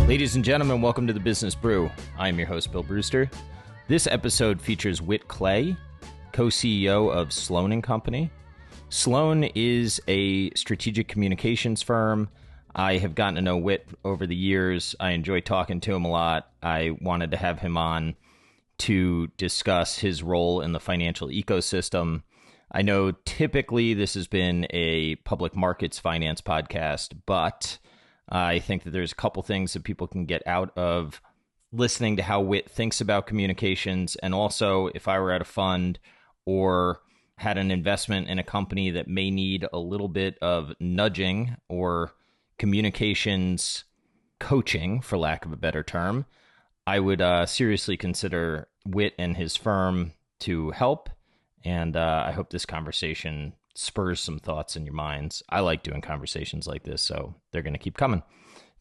Ladies and gentlemen, welcome to the Business Brew. I'm your host, Bill Brewster. This episode features Whit Clay, co-CEO of Sloane Company. Sloane is a strategic communications firm. I have gotten to know Whit over the years. I enjoy talking to him a lot. I wanted to have him on to discuss his role in the financial ecosystem. I know typically this has been a public markets finance podcast, but I think that there's a couple things that people can get out of listening to how Whit thinks about communications. And also, if I were at a fund or had an investment in a company that may need a little bit of nudging or communications coaching, for lack of a better term, I would seriously consider Whit and his firm to help. And I hope this conversation spurs some thoughts in your minds. I like doing conversations like this, so they're going to keep coming.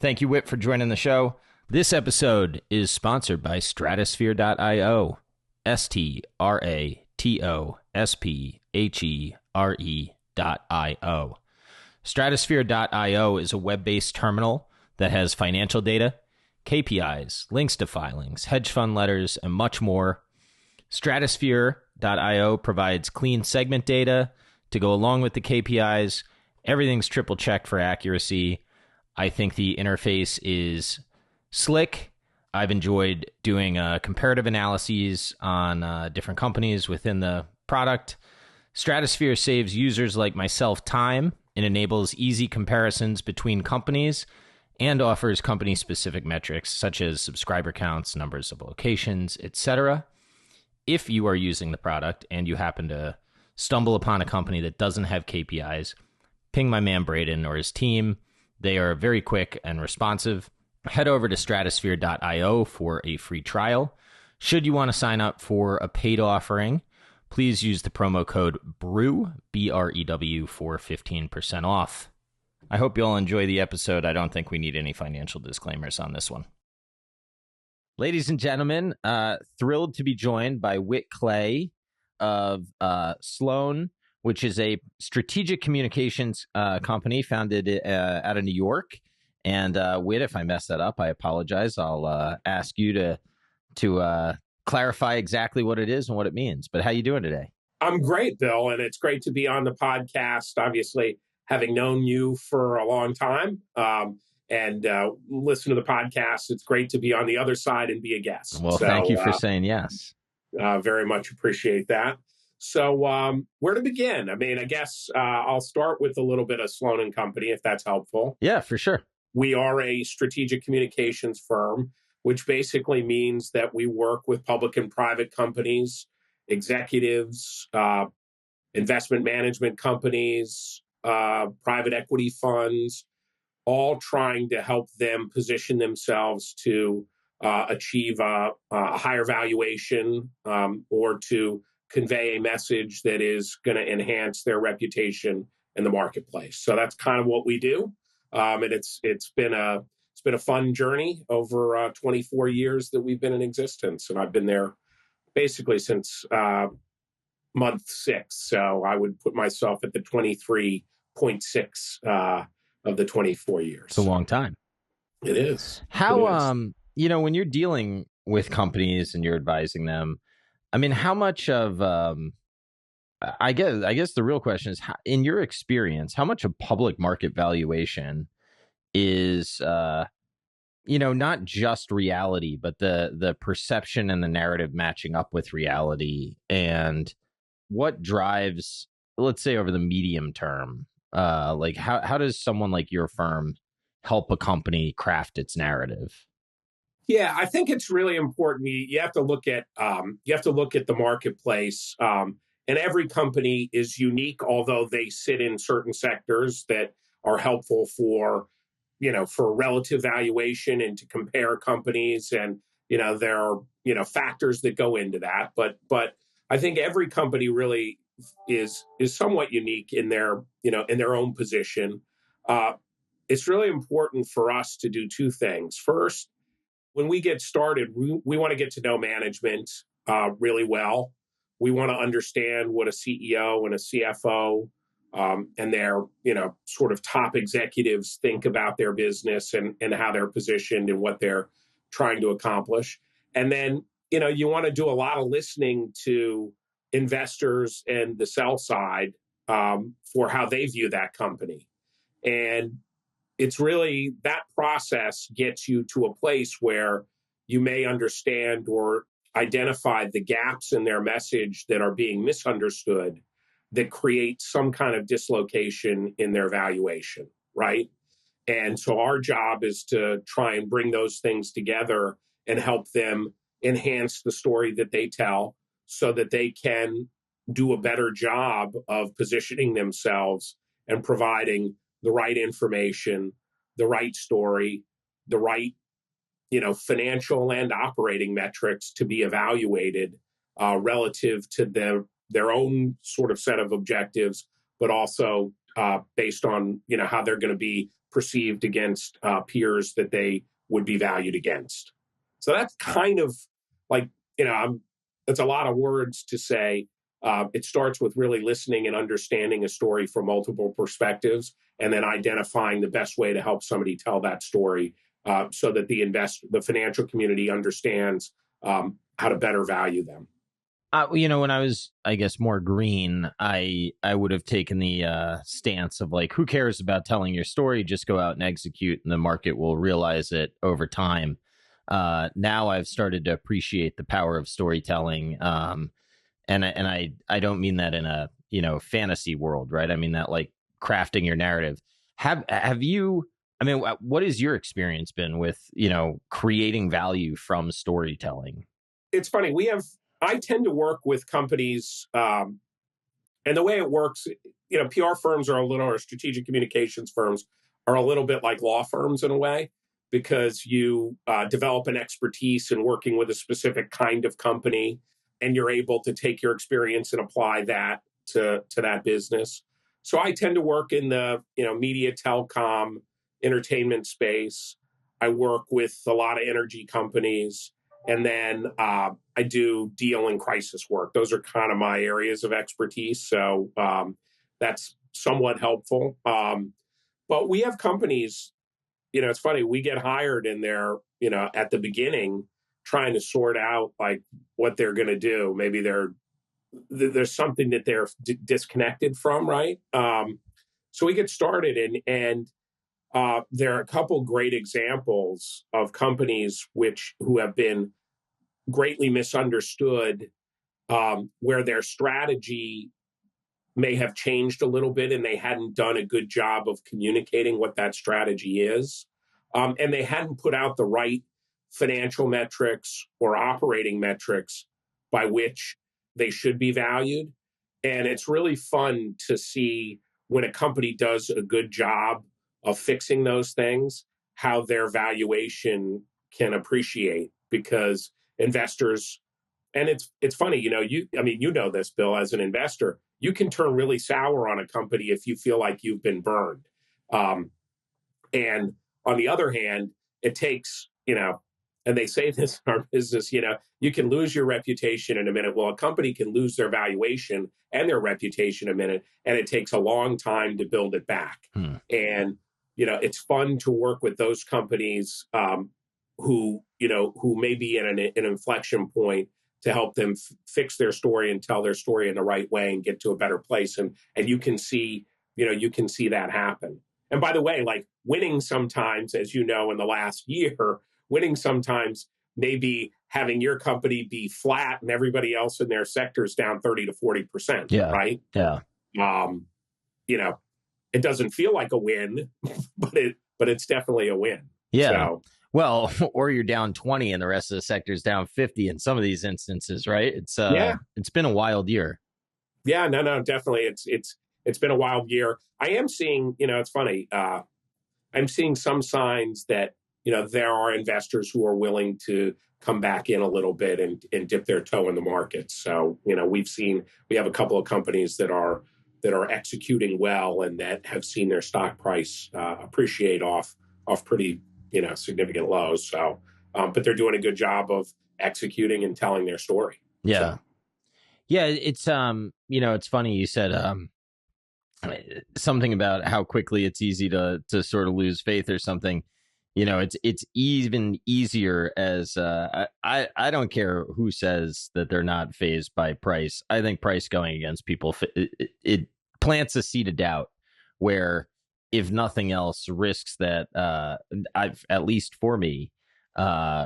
Thank you, Whit, for joining the show. This episode is sponsored by Stratosphere.io, Stratosphere.io. Stratosphere.io is a web-based terminal that has financial data, KPIs, links to filings, hedge fund letters, and much more. Stratosphere.io provides clean segment data to go along with the KPIs. Everything's triple checked for accuracy. I think the interface is slick. I've enjoyed doing comparative analyses on different companies within the product. Stratosphere saves users like myself time and enables easy comparisons between companies and offers company-specific metrics such as subscriber counts, numbers of locations, etc. If you are using the product and you happen to stumble upon a company that doesn't have KPIs, ping my man Braden or his team. They are very quick and responsive. Head over to stratosphere.io for a free trial. Should you want to sign up for a paid offering, please use the promo code BREW, B-R-E-W, for 15% off. I hope you all enjoy the episode. I don't think we need any financial disclaimers on this one. Ladies and gentlemen, thrilled to be joined by Whit Clay of Sloane, which is a strategic communications company founded out of New York. And Whit, if I mess that up, I apologize. I'll ask you to clarify exactly what it is and what it means. But how you doing today? I'm great, Bill, and it's great to be on the podcast. Obviously, having known you for a long time and listen to the podcast, it's great to be on the other side and be a guest. Well, thank you for saying yes. Very much appreciate that. So where to begin? I mean, I guess I'll start with a little bit of Sloane Company, if that's helpful. Yeah, for sure. We are a strategic communications firm, which basically means that we work with public and private companies, executives, investment management companies, private equity funds, all trying to help them position themselves to achieve a higher valuation or to convey a message that is going to enhance their reputation in the marketplace. So that's kind of what we do. And it's been a fun journey over 24 years that we've been in existence. And I've been there basically since month 6. So I would put myself at the 23.6 of the 24 years. It's a long time. It is. How, when you're dealing with companies and you're advising them, I mean, how much of, I guess the real question is, in your experience, how much of public market valuation is, not just reality, but the perception and the narrative matching up with reality, and what drives, let's say, over the medium term, like how does someone like your firm help a company craft its narrative? Yeah, I think it's really important. You have to look at the marketplace, and every company is unique, although they sit in certain sectors that are helpful for relative valuation and to compare companies. And there are factors that go into that. But I think every company really is somewhat unique in their own position. It's really important for us to do two things. First, when we get started, we want to get to know management really well. We want to understand what a CEO and a CFO and their, sort of top executives think about their business and how they're positioned and what they're trying to accomplish. And then, you want to do a lot of listening to investors and the sell side, for how they view that company. And it's really that process gets you to a place where you may understand or identify the gaps in their message that are being misunderstood, that create some kind of dislocation in their valuation, right? And so our job is to try and bring those things together and help them enhance the story that they tell so that they can do a better job of positioning themselves and providing the right information, the right story, the right, financial and operating metrics to be evaluated, relative to their own sort of set of objectives, but also based on, how they're going to be perceived against peers that they would be valued against. So that's kind of like, it's a lot of words to say. It starts with really listening and understanding a story from multiple perspectives, and then identifying the best way to help somebody tell that story, so that the financial community understands how to better value them. When I was, I guess, more green, I would have taken the stance of like, who cares about telling your story? Just go out and execute, and the market will realize it over time. Now I've started to appreciate the power of storytelling, and I don't mean that in a fantasy world, right? I mean that like crafting your narrative. Have you? I mean, what has your experience been with creating value from storytelling? It's funny. I tend to work with companies, and the way it works, PR firms or strategic communications firms are a little bit like law firms in a way, because you develop an expertise in working with a specific kind of company, and you're able to take your experience and apply that to that business. So I tend to work in the media, telecom, entertainment space. I work with a lot of energy companies. And then I do deal and crisis work. Those are kind of my areas of expertise. So that's somewhat helpful. But we have companies, it's funny, we get hired and they're, at the beginning trying to sort out like what they're going to do. Maybe there's something that they're disconnected from, right? So we get started and there are a couple great examples of companies who have been greatly misunderstood, where their strategy may have changed a little bit and they hadn't done a good job of communicating what that strategy is. And they hadn't put out the right financial metrics or operating metrics by which they should be valued. And it's really fun to see when a company does a good job of fixing those things, how their valuation can appreciate, because investors, and it's funny, you know this, Bill, as an investor, you can turn really sour on a company if you feel like you've been burned. And on the other hand, it takes, and they say this in our business, you can lose your reputation in a minute. Well, a company can lose their valuation and their reputation in a minute, and it takes a long time to build it back. And, it's fun to work with those companies who may be at an inflection point, to help them fix their story and tell their story in the right way and get to a better place. And you can see, that happen. And by the way, like winning sometimes, as you know, in the last year, winning sometimes maybe having your company be flat and everybody else in their sector is down 30 to 40%, Yeah. right? Yeah. It doesn't feel like a win, but it's definitely a win. Yeah. So, well, or you're down 20 and the rest of the sector's down 50 in some of these instances, right? It's been a wild year. Yeah, no, definitely. It's been a wild year. I am seeing, it's funny. I'm seeing some signs that, there are investors who are willing to come back in a little bit and dip their toe in the market. So, we have a couple of companies that are executing well and that have seen their stock price appreciate off pretty, significant lows. So, but they're doing a good job of executing and telling their story. Yeah. So. Yeah. It's, it's funny. You said, something about how quickly it's easy to sort of lose faith or something. It's even easier as I don't care who says that they're not phased by price. I think price going against people, it plants a seed of doubt where, if nothing else, risks that I've, at least for me,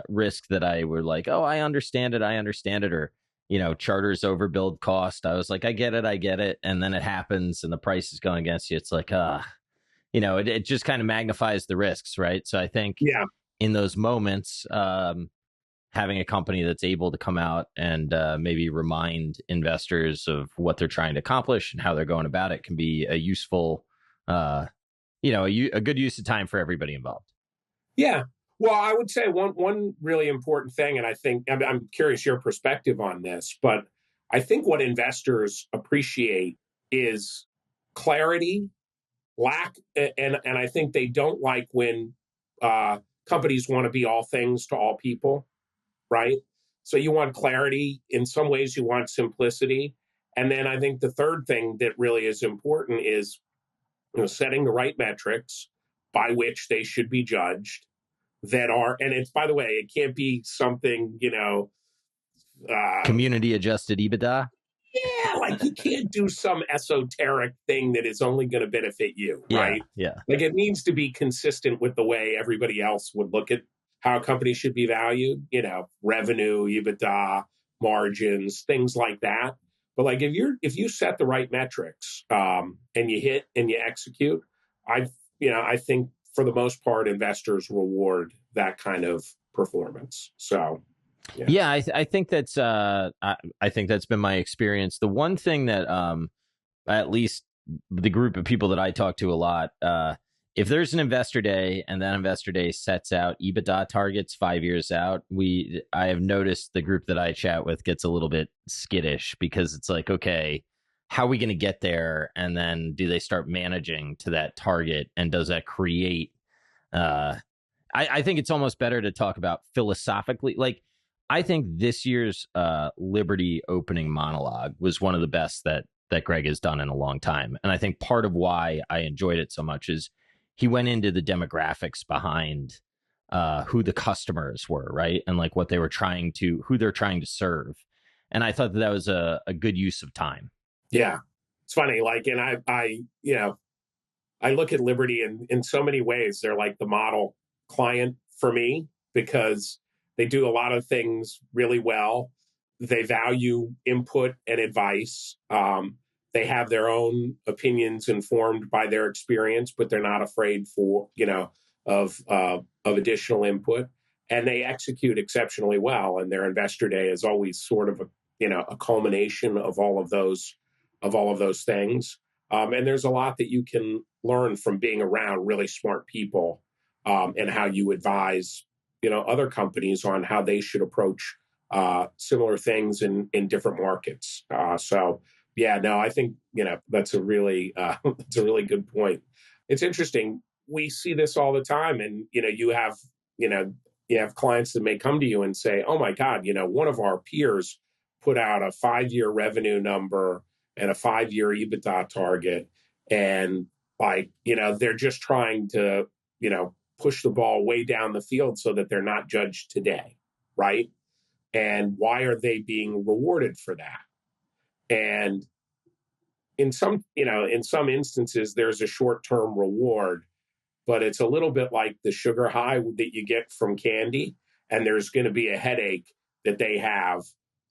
risk that I were like, oh, I understand it, or charters overbuild cost. I was like, I get it, and then it happens, and the price is going against you. It's like, it just kind of magnifies the risks, right? So I think Yeah. in those moments, having a company that's able to come out and maybe remind investors of what they're trying to accomplish and how they're going about it can be a useful, a good use of time for everybody involved. Yeah. Well, I would say one really important thing, and I think I'm curious your perspective on this, but I think what investors appreciate is clarity, lack, and I think they don't like when companies want to be all things to all people, right? So you want clarity. In some ways, you want simplicity, and then I think the third thing that really is important is setting the right metrics by which they should be judged that are, and it's, by the way, it can't be something, Community adjusted EBITDA. yeah, like you can't do some esoteric thing that is only going to benefit you, Yeah, right? yeah, Like it needs to be consistent with the way everybody else would look at how a company should be valued, revenue, EBITDA, margins, things like that. But like if you set the right metrics and you hit and you execute, I think for the most part investors reward that kind of performance. So yeah. yeah. I think that's I think that's been my experience. The one thing that at least the group of people that I talk to a lot, if there's an investor day and that investor day sets out EBITDA targets 5 years out, I have noticed the group that I chat with gets a little bit skittish, because it's like, okay, how are we going to get there? And then do they start managing to that target? And does that create, uh, I think it's almost better to talk about philosophically. Like, I think this year's Liberty opening monologue was one of the best that Greg has done in a long time. And I think part of why I enjoyed it so much is he went into the demographics behind who the customers were, right? And like what they were who they're trying to serve. And I thought that was a good use of time. Yeah. It's funny, like, and I look at Liberty in so many ways. They're like the model client for me because they do a lot of things really well. They value input and advice. They have their own opinions informed by their experience, but they're not afraid of additional input, and they execute exceptionally well. And their investor day is always sort of a culmination of all of those things. And there's a lot that you can learn from being around really smart people and how you advise, other companies on how they should approach similar things in different markets. So, yeah, no, I think that's a really that's a really good point. It's interesting. We see this all the time, and you have clients that may come to you and say, "Oh my God, one of our peers put out a 5-year revenue number and a 5-year EBITDA target. And they're just trying to, push the ball way down the field so that they're not judged today. Right. And why are they being rewarded for that? And in some instances, there's a short-term reward, but it's a little bit like the sugar high that you get from candy. And there's going to be a headache that they have,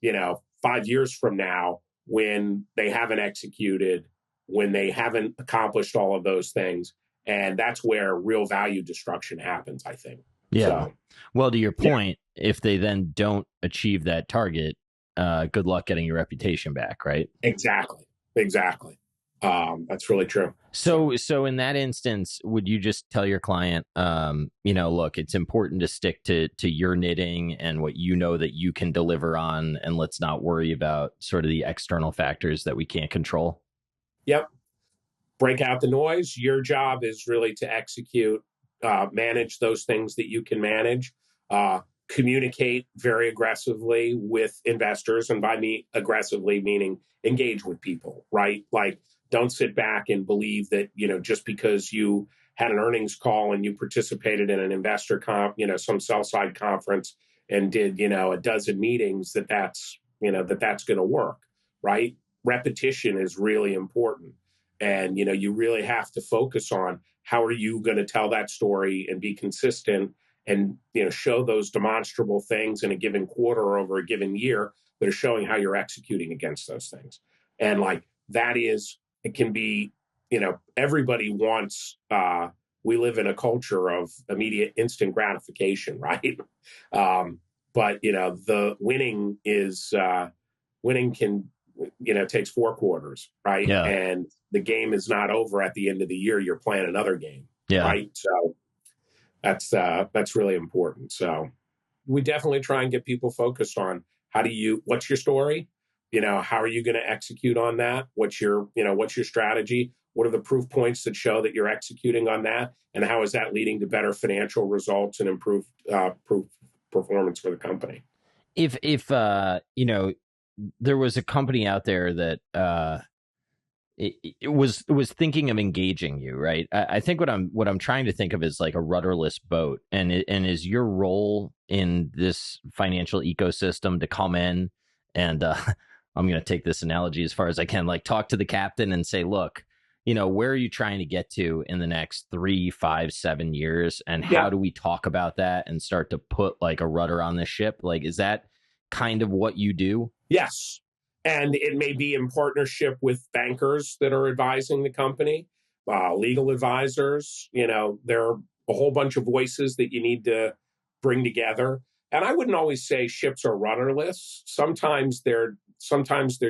5 years from now when they haven't executed, when they haven't accomplished all of those things. And that's where real value destruction happens, I think. Yeah. So, Well, to your yeah, point, if they then don't achieve that target, good luck getting your reputation back, right? exactly. Exactly. That's really true. So in that instance, would you just tell your client, look, it's important to stick to your knitting and what you know that you can deliver on, and let's not worry about sort of the external factors that we can't control? Yep. Break out the noise. Your job is really to execute, manage those things that you can manage, communicate very aggressively with investors. And by me, aggressively, meaning engage with people, right? Like Don't sit back and believe that, just because you had an earnings call and you participated in an investor some sell side conference and did, a dozen meetings, that's going to work, right? Repetition is really important. And, you really have to focus on how are you going to tell that story and be consistent and, show those demonstrable things in a given quarter or over a given year that are showing how you're executing against those things. And it can be, everybody wants, we live in a culture of immediate instant gratification, right? But, the winning can, takes 4 quarters, right? Yeah. And the game is not over at the end of the year. You're playing another game, right? So that's really important. So we definitely try and get people focused on what's your story? How are you going to execute on that? What's your strategy? What are the proof points that show that you're executing on that? And how is that leading to better financial results and improved performance for the company? If there was a company out there that it was thinking of engaging you, right? I think what I'm trying to think of is like a rudderless boat, and is your role in this financial ecosystem to come in and I'm going to take this analogy as far as I can, like talk to the captain and say, look, where are you trying to get to in the next 3, 5, 7 years, and how do we talk about that and start to put like a rudder on the ship? Like, is that kind of what you do? Yes. And it may be in partnership with bankers that are advising the company, legal advisors. There are a whole bunch of voices that you need to bring together. And I wouldn't always say ships are rudderless. Sometimes they're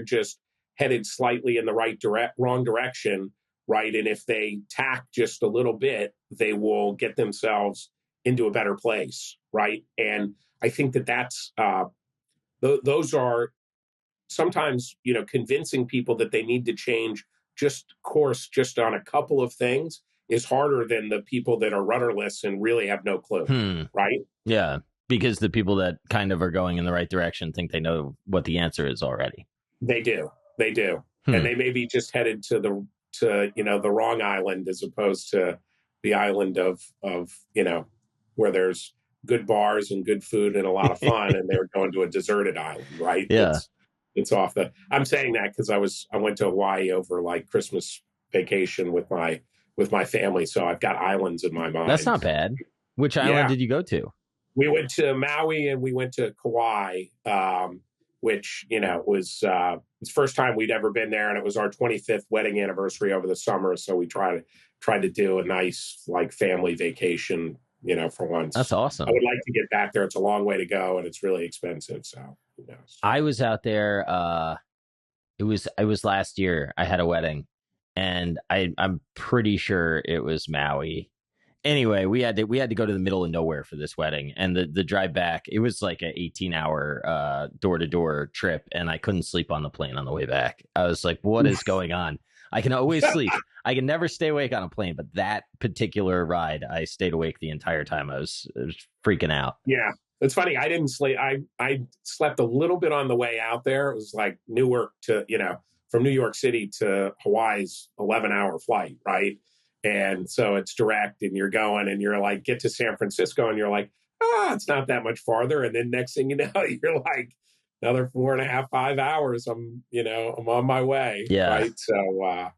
just headed slightly in the wrong direction, right? And if they tack just a little bit, they will get themselves into a better place, right? And I think that's those are sometimes, convincing people that they need to change course just on a couple of things is harder than the people that are rudderless and really have no clue, right? Yeah, because the people that kind of are going in the right direction think they know what the answer is already. They do. And they may be just headed to the wrong island as opposed to the island of where there's good bars and good food and a lot of fun, and they're going to a deserted island, right? Yeah. It's off I'm saying that because I went to Hawaii over like Christmas vacation with my family, so I've got islands in my mind. That's not bad. Which island did you go to? We went to Maui and we went to Kauai, which was the first time we'd ever been there, and it was our 25th wedding anniversary over the summer. So we tried to do a nice like family vacation, for once. That's awesome. I would like to get back there. It's a long way to go, and it's really expensive. So who knows? I was out there. It was last year. I had a wedding, and I'm pretty sure it was Maui. Anyway, we had to go to the middle of nowhere for this wedding, and the drive back, it was like an 18-hour door-to-door trip, and I couldn't sleep on the plane on the way back. I was like, what is going on? I can always sleep. I can never stay awake on a plane, but that particular ride, I stayed awake the entire time. I was freaking out. Yeah, it's funny. I didn't sleep. I slept a little bit on the way out there. It was like Newark to, from New York City to Hawaii's 11-hour flight, right? And so it's direct, and you're going, and you're like, get to San Francisco, and you're like, it's not that much farther. And then next thing you know, you're like, another 4.5, 5 hours. I'm on my way. Yeah. Right. So,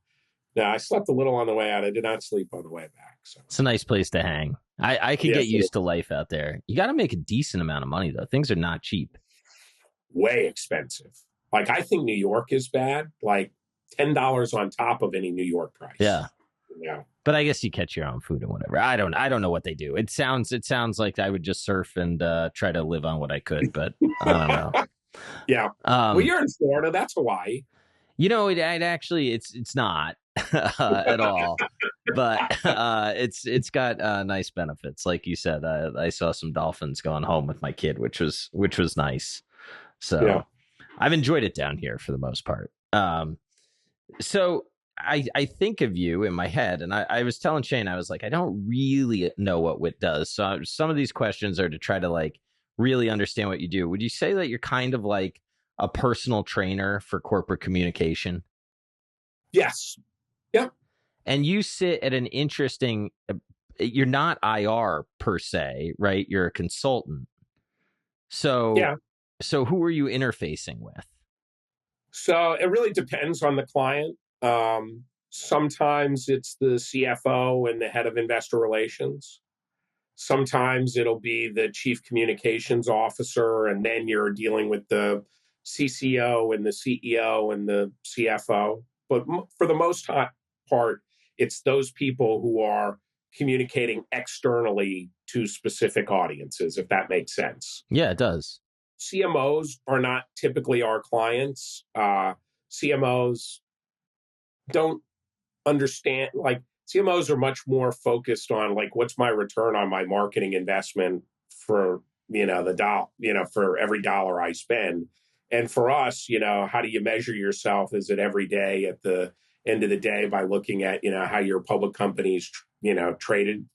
no, I slept a little on the way out. I did not sleep on the way back. So it's a nice place to hang. I could get used to life out there. You got to make a decent amount of money, though. Things are not cheap. Way expensive. Like, I think New York is bad. Like $10 on top of any New York price. Yeah. Yeah. But I guess you catch your own food and whatever. I don't know what they do. It sounds like I would just surf and try to live on what I could, but I don't know. Yeah. Well, you're in Florida. That's Hawaii. It actually it's not at all, but it's got nice benefits. Like you said, I saw some dolphins going home with my kid, which was nice. So I've enjoyed it down here for the most part. So I think of you in my head, and I was telling Shane, I was like, I don't really know what Whit does. So some of these questions are to try to like really understand what you do. Would you say that you're kind of like a personal trainer for corporate communication? Yes. And you sit at an interesting, you're not IR per se, right? You're a consultant. So, Yeah. so who are you interfacing with? So it really depends on the client. Sometimes it's the CFO and the head of investor relations. Sometimes it'll be the chief communications officer, and then you're dealing with the CCO and the CEO and the CFO. But for the most part, it's those people who are communicating externally to specific audiences, if that makes sense. Yeah, it does. CMOs are not typically our clients. CMOs don't understand, like, CMOs are much more focused on, like, what's my return on my marketing investment for, the dollar, for every dollar I spend. And for us, how do you measure yourself? Is it every day at the end of the day by looking at, how your public companies, traded?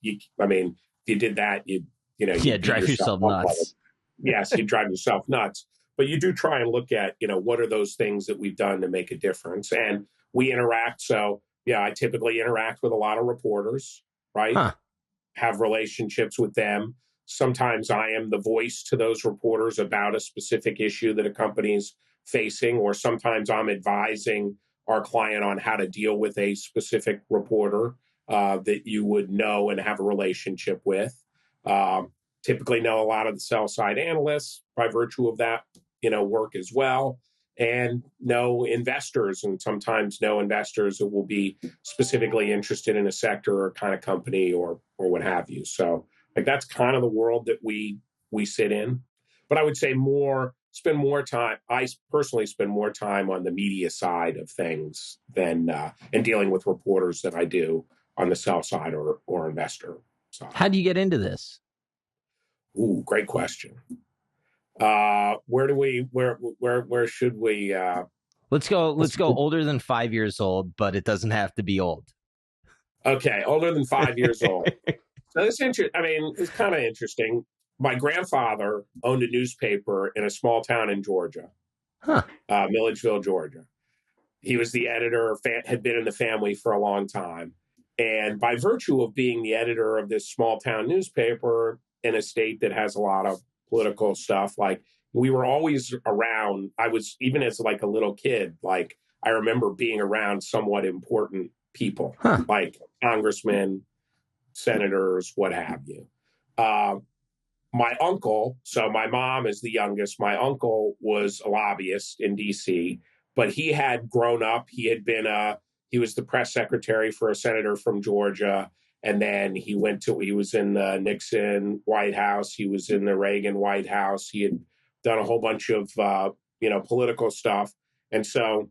I mean, if you did that, Yeah, you'd beat drive yourself yourself up. nuts. Yes, you drive yourself nuts. But you do try and look at, what are those things that we've done to make a difference? And we interact. So, yeah, I typically interact with a lot of reporters, right? Huh. Have relationships with them. Sometimes I am the voice to those reporters about a specific issue that a company's facing, or sometimes I'm advising our client on how to deal with a specific reporter that you would know and have a relationship with. Um, Typically know a lot of the sell side analysts by virtue of that, work as well, and know investors, and sometimes know investors that will be specifically interested in a sector or kind of company or what have you. So, like, that's kind of the world that we sit in. But I would say spend more time. I personally spend more time on the media side of things than and dealing with reporters than I do on the sell side or investor side. How do you get into this? Ooh, great question. Where should we Let's go older than 5 years old, but it doesn't have to be old. okay, older than 5 years old. So it's kind of interesting. My grandfather owned a newspaper in a small town in Georgia, Huh. Milledgeville, Georgia. He was the editor, had been in the family for a long time. And by virtue of being the editor of this small town newspaper in a state that has a lot of political stuff, like, we were always around. I was, even as like a little kid, like, I remember being around somewhat important people, Huh. like congressmen, senators, what have you. Uh, my uncle, so my mom is the youngest. My uncle was a lobbyist in DC, but he had grown up. He was the press secretary for a senator from Georgia. And then he was in the Nixon White House. He was in the Reagan White House. He had done a whole bunch of, political stuff. And so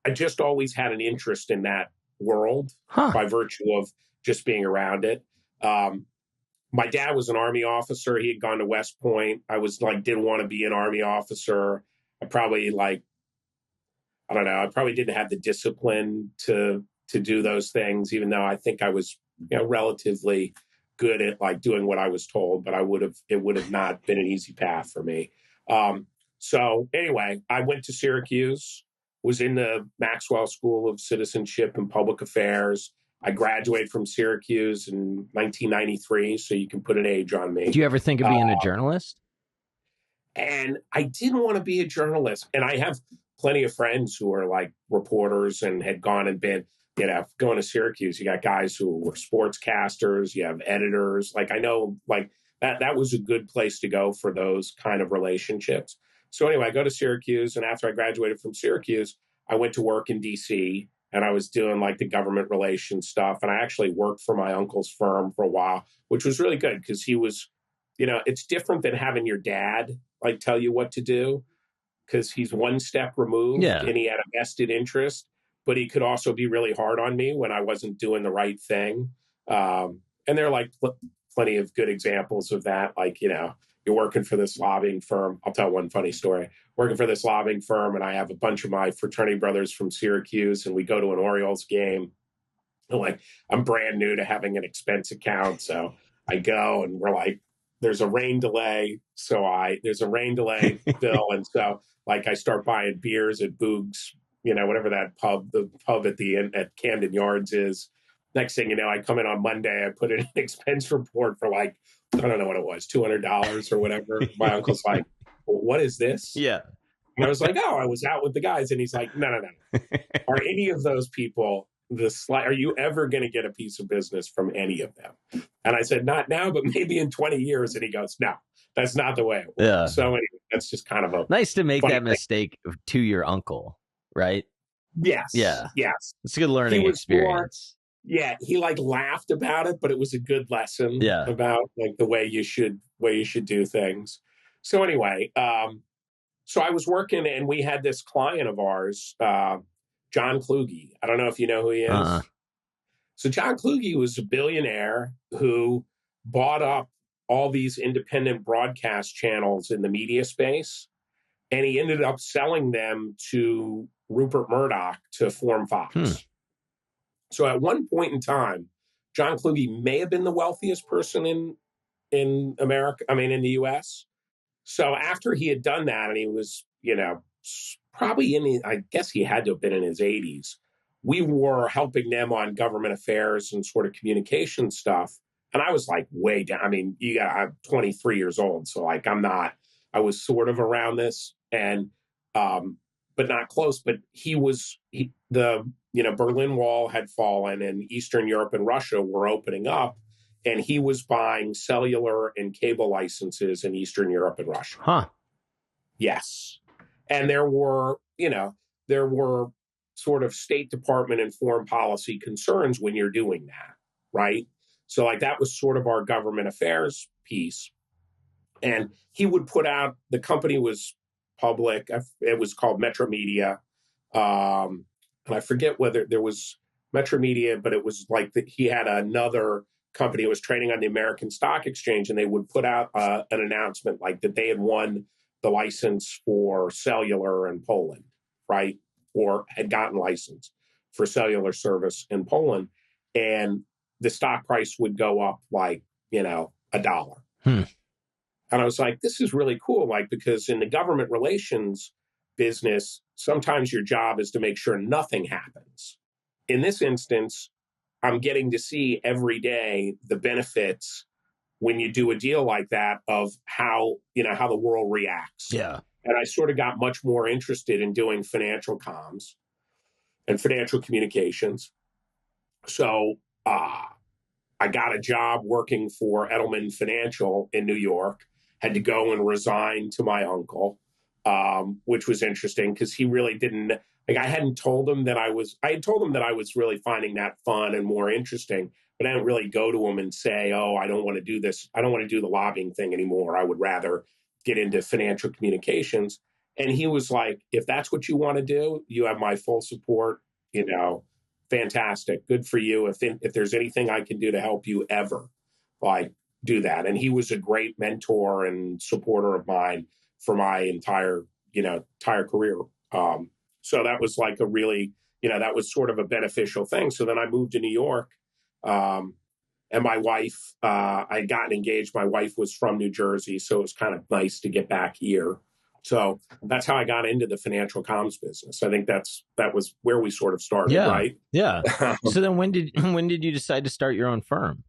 I just always had an interest in that world Huh. by virtue of just being around it. Um, my dad was an Army officer. He had gone to West Point. I was like, didn't want to be an Army officer. I probably, like, I don't know. I probably didn't have the discipline to do those things, even though I think I was, relatively good at, like, doing what I was told. But it would have not been an easy path for me. So anyway, I went to Syracuse, was in the Maxwell School of Citizenship and Public Affairs. I graduated from Syracuse in 1993, so you can put an age on me. Do you ever think of being a journalist? And I didn't want to be a journalist. And I have plenty of friends who are like reporters and had gone and been, going to Syracuse. You got guys who were sportscasters, you have editors. Like, I know, like, that was a good place to go for those kind of relationships. So anyway, I go to Syracuse, and after I graduated from Syracuse, I went to work in DC, and I was doing, like, the government relations stuff. And I actually worked for my uncle's firm for a while, which was really good because he was, it's different than having your dad, like, tell you what to do, because he's one step removed Yeah. and he had a vested interest, but he could also be really hard on me when I wasn't doing the right thing. And there are, like, plenty of good examples of that. Like, you're working for this lobbying firm. I'll tell one funny story. Working for this lobbying firm, and I have a bunch of my fraternity brothers from Syracuse, and we go to an Orioles game. And, like, I'm brand new to having an expense account. So I go, and we're like, there's a rain delay. There's a rain delay, Bill. And so, like, I start buying beers at Boog's whatever that the pub at the end at Camden Yards is. Next thing you know, I come in on Monday, I put in an expense report for like, I don't know what it was, $200 or whatever. My uncle's like, well, what is this? Yeah. And I was like, oh, I was out with the guys. And he's like, no. Are any of those people are you ever going to get a piece of business from any of them? And I said, not now, but maybe in 20 years. And he goes, no, that's not the way it works. Yeah. So anyway, that's just kind of a nice to make that thing. mistake to your uncle, right? Yes. Yeah. Yes. It's a good learning experience. He like laughed about it, but it was a good lesson about like the way you should do things. So anyway, so I was working and we had this client of ours, John Kluge. I don't know if you know who he is. So John Kluge was a billionaire who bought up all these independent broadcast channels in the media space. And he ended up selling them to Rupert Murdoch to form Fox. So at one point in time, John Kluge may have been the wealthiest person in America, in the US. So after he had done that, and he was, probably I guess he had to have been in his 80s, we were helping them on government affairs and sort of communication stuff. And I was like way down. I'm 23 years old. So like, I was sort of around this and, but not close, but the Berlin Wall had fallen and Eastern Europe and Russia were opening up. And he was buying cellular and cable licenses in Eastern Europe and Russia. Huh. Yes. And there were sort of State Department and foreign policy concerns when you're doing that, right? So like that was sort of our government affairs piece. And he would put out, the company was public. It was called Metro Media. And I forget whether there was Metro Media, but it was like he had another company that was trading on the American Stock Exchange, and they would put out an announcement like that they had won the license for cellular in Poland, right? Or had gotten license for cellular service in Poland. And the stock price would go up like, $1. And I was like, this is really cool. Like, because in the government relations business, sometimes your job is to make sure nothing happens. In this instance, I'm getting to see every day the benefits when you do a deal like that of how the world reacts. Yeah. And I sort of got much more interested in doing financial comms and financial communications. So I got a job working for Edelman Financial in New York, had to go and resign to my uncle, which was interesting because he really didn't, like I had told him that I was really finding that fun and more interesting, but I didn't really go to him and say, oh, I don't want to do this. I don't want to do the lobbying thing anymore. I would rather get into financial communications. And he was like, if that's what you want to do, you have my full support, fantastic. Good for you. If there's anything I can do to help you ever, like do that. And he was a great mentor and supporter of mine for my entire career. So that was like a really, that was sort of a beneficial thing. So then I moved to New York, and my wife, I had gotten engaged. My wife was from New Jersey, so it was kind of nice to get back here. So that's how I got into the financial comms business. I think that was where we sort of started, right? Yeah. So then when did you decide to start your own firm?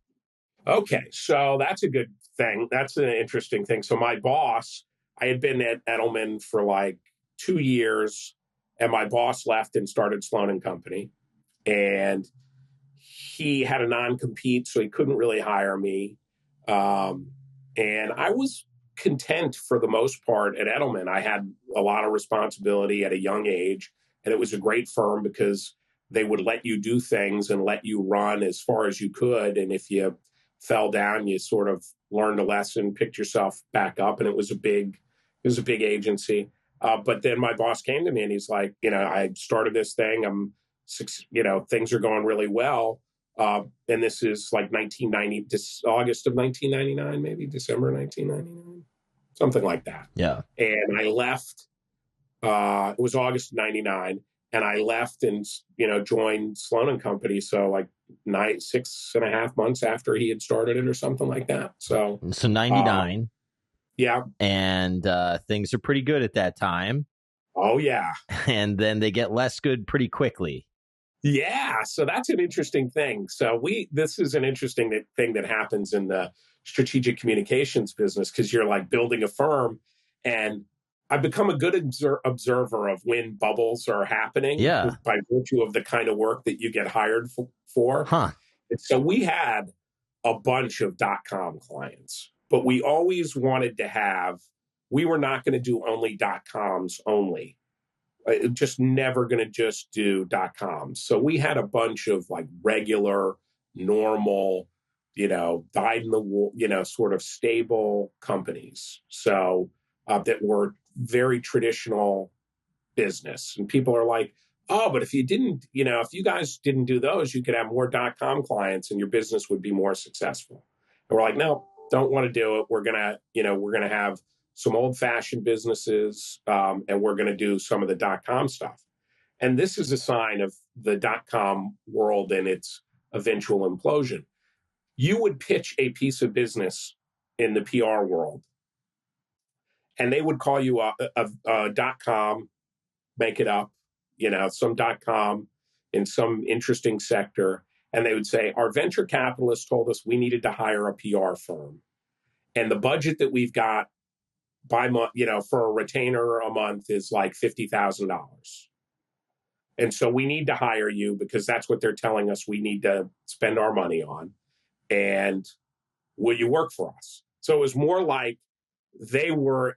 Okay, so that's a good thing. That's an interesting thing. So my boss, I had been at Edelman for like 2 years, and my boss left and started Sloane Company. And he had a non-compete, so he couldn't really hire me. And I was content for the most part at Edelman. I had a lot of responsibility at a young age, and it was a great firm because they would let you do things and let you run as far as you could. And if you fell down, you sort of learned a lesson, picked yourself back up, and it was a big agency. But then my boss came to me and he's like, I started this thing. Things are going really well. And this is like 1990, August of 1999, maybe December 1999, something like that. Yeah. And I left, it was August of 99. And I left and, joined Sloane Company. So like 6.5 months after he had started it or something like that. So 99. Yeah. And things are pretty good at that time. Oh, yeah. and then they get less good pretty quickly. Yeah, so that's an interesting thing. So this is an interesting thing that happens in the strategic communications business because you're like building a firm, and I've become a good observer of when bubbles are happening Yeah. by virtue of the kind of work that you get hired for. Huh. And so we had a bunch of .com clients, but we always wanted to have. We were not going to do only .coms only, just never going to just do .coms. So we had a bunch of like regular, normal, dyed in the wool, sort of stable companies. So that were very traditional business. And people are like, oh, but if you didn't, if you guys didn't do those, you could have more .com clients and your business would be more successful. And we're like, no, don't want to do it. We're going to have some old fashioned businesses, and we're going to do some of the .com stuff. And this is a sign of the .com world and its eventual implosion. You would pitch a piece of business in the PR world, and they would call you a .com, make it up, some .com in some interesting sector. And they would say, our venture capitalists told us we needed to hire a PR firm. And the budget that we've got by month, for a retainer a month is like $50,000. And so we need to hire you because that's what they're telling us we need to spend our money on. And will you work for us? So it was more like they were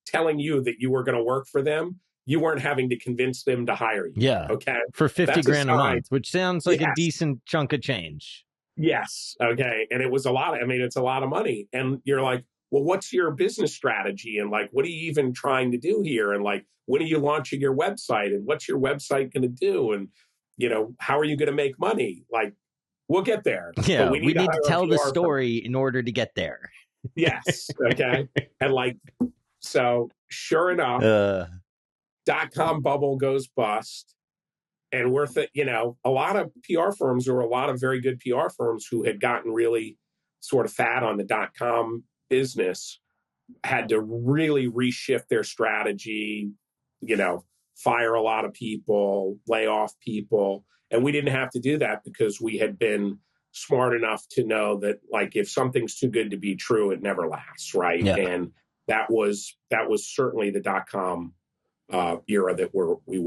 telling you that you were going to work for them. You weren't having to convince them to hire you. Yeah. Okay. For 50 That's grand a month, which sounds like yes. a decent chunk of change. Yes. Okay. And it was it's a lot of money. And you're like, well, what's your business strategy? And like, what are you even trying to do here? And like, when are you launching your website? And what's your website going to do? And, how are you going to make money? Like, we'll get there. Yeah. But we need to tell the story firm. In order to get there. Yes. Okay. And like, so sure enough, .com bubble goes bust. And a lot of PR firms, or a lot of very good PR firms who had gotten really sort of fat on the .com business, had to really reshift their strategy, fire a lot of people, lay off people. And we didn't have to do that because we had been smart enough to know that, like, if something's too good to be true, it never lasts, right? Yeah. And that was certainly the .com era that we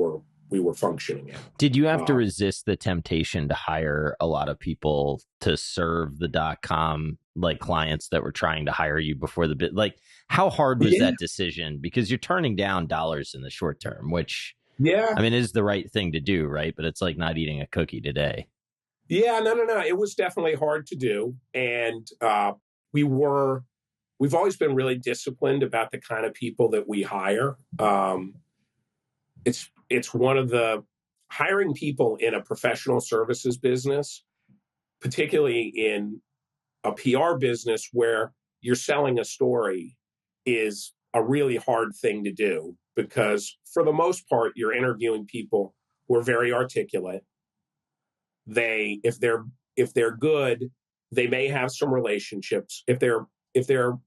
were functioning in. Did you have to resist the temptation to hire a lot of people to serve the .com like clients that were trying to hire you before the bit? Like, how hard was that decision? Because you're turning down dollars in the short term, which is the right thing to do, right? But it's like not eating a cookie today. Yeah, no. It was definitely hard to do, and we've always been really disciplined about the kind of people that we hire. It's one of the hiring people in a professional services business, particularly in a PR business where you're selling a story, is a really hard thing to do because for the most part, you're interviewing people who are very articulate. If they're good, they may have some relationships. If they're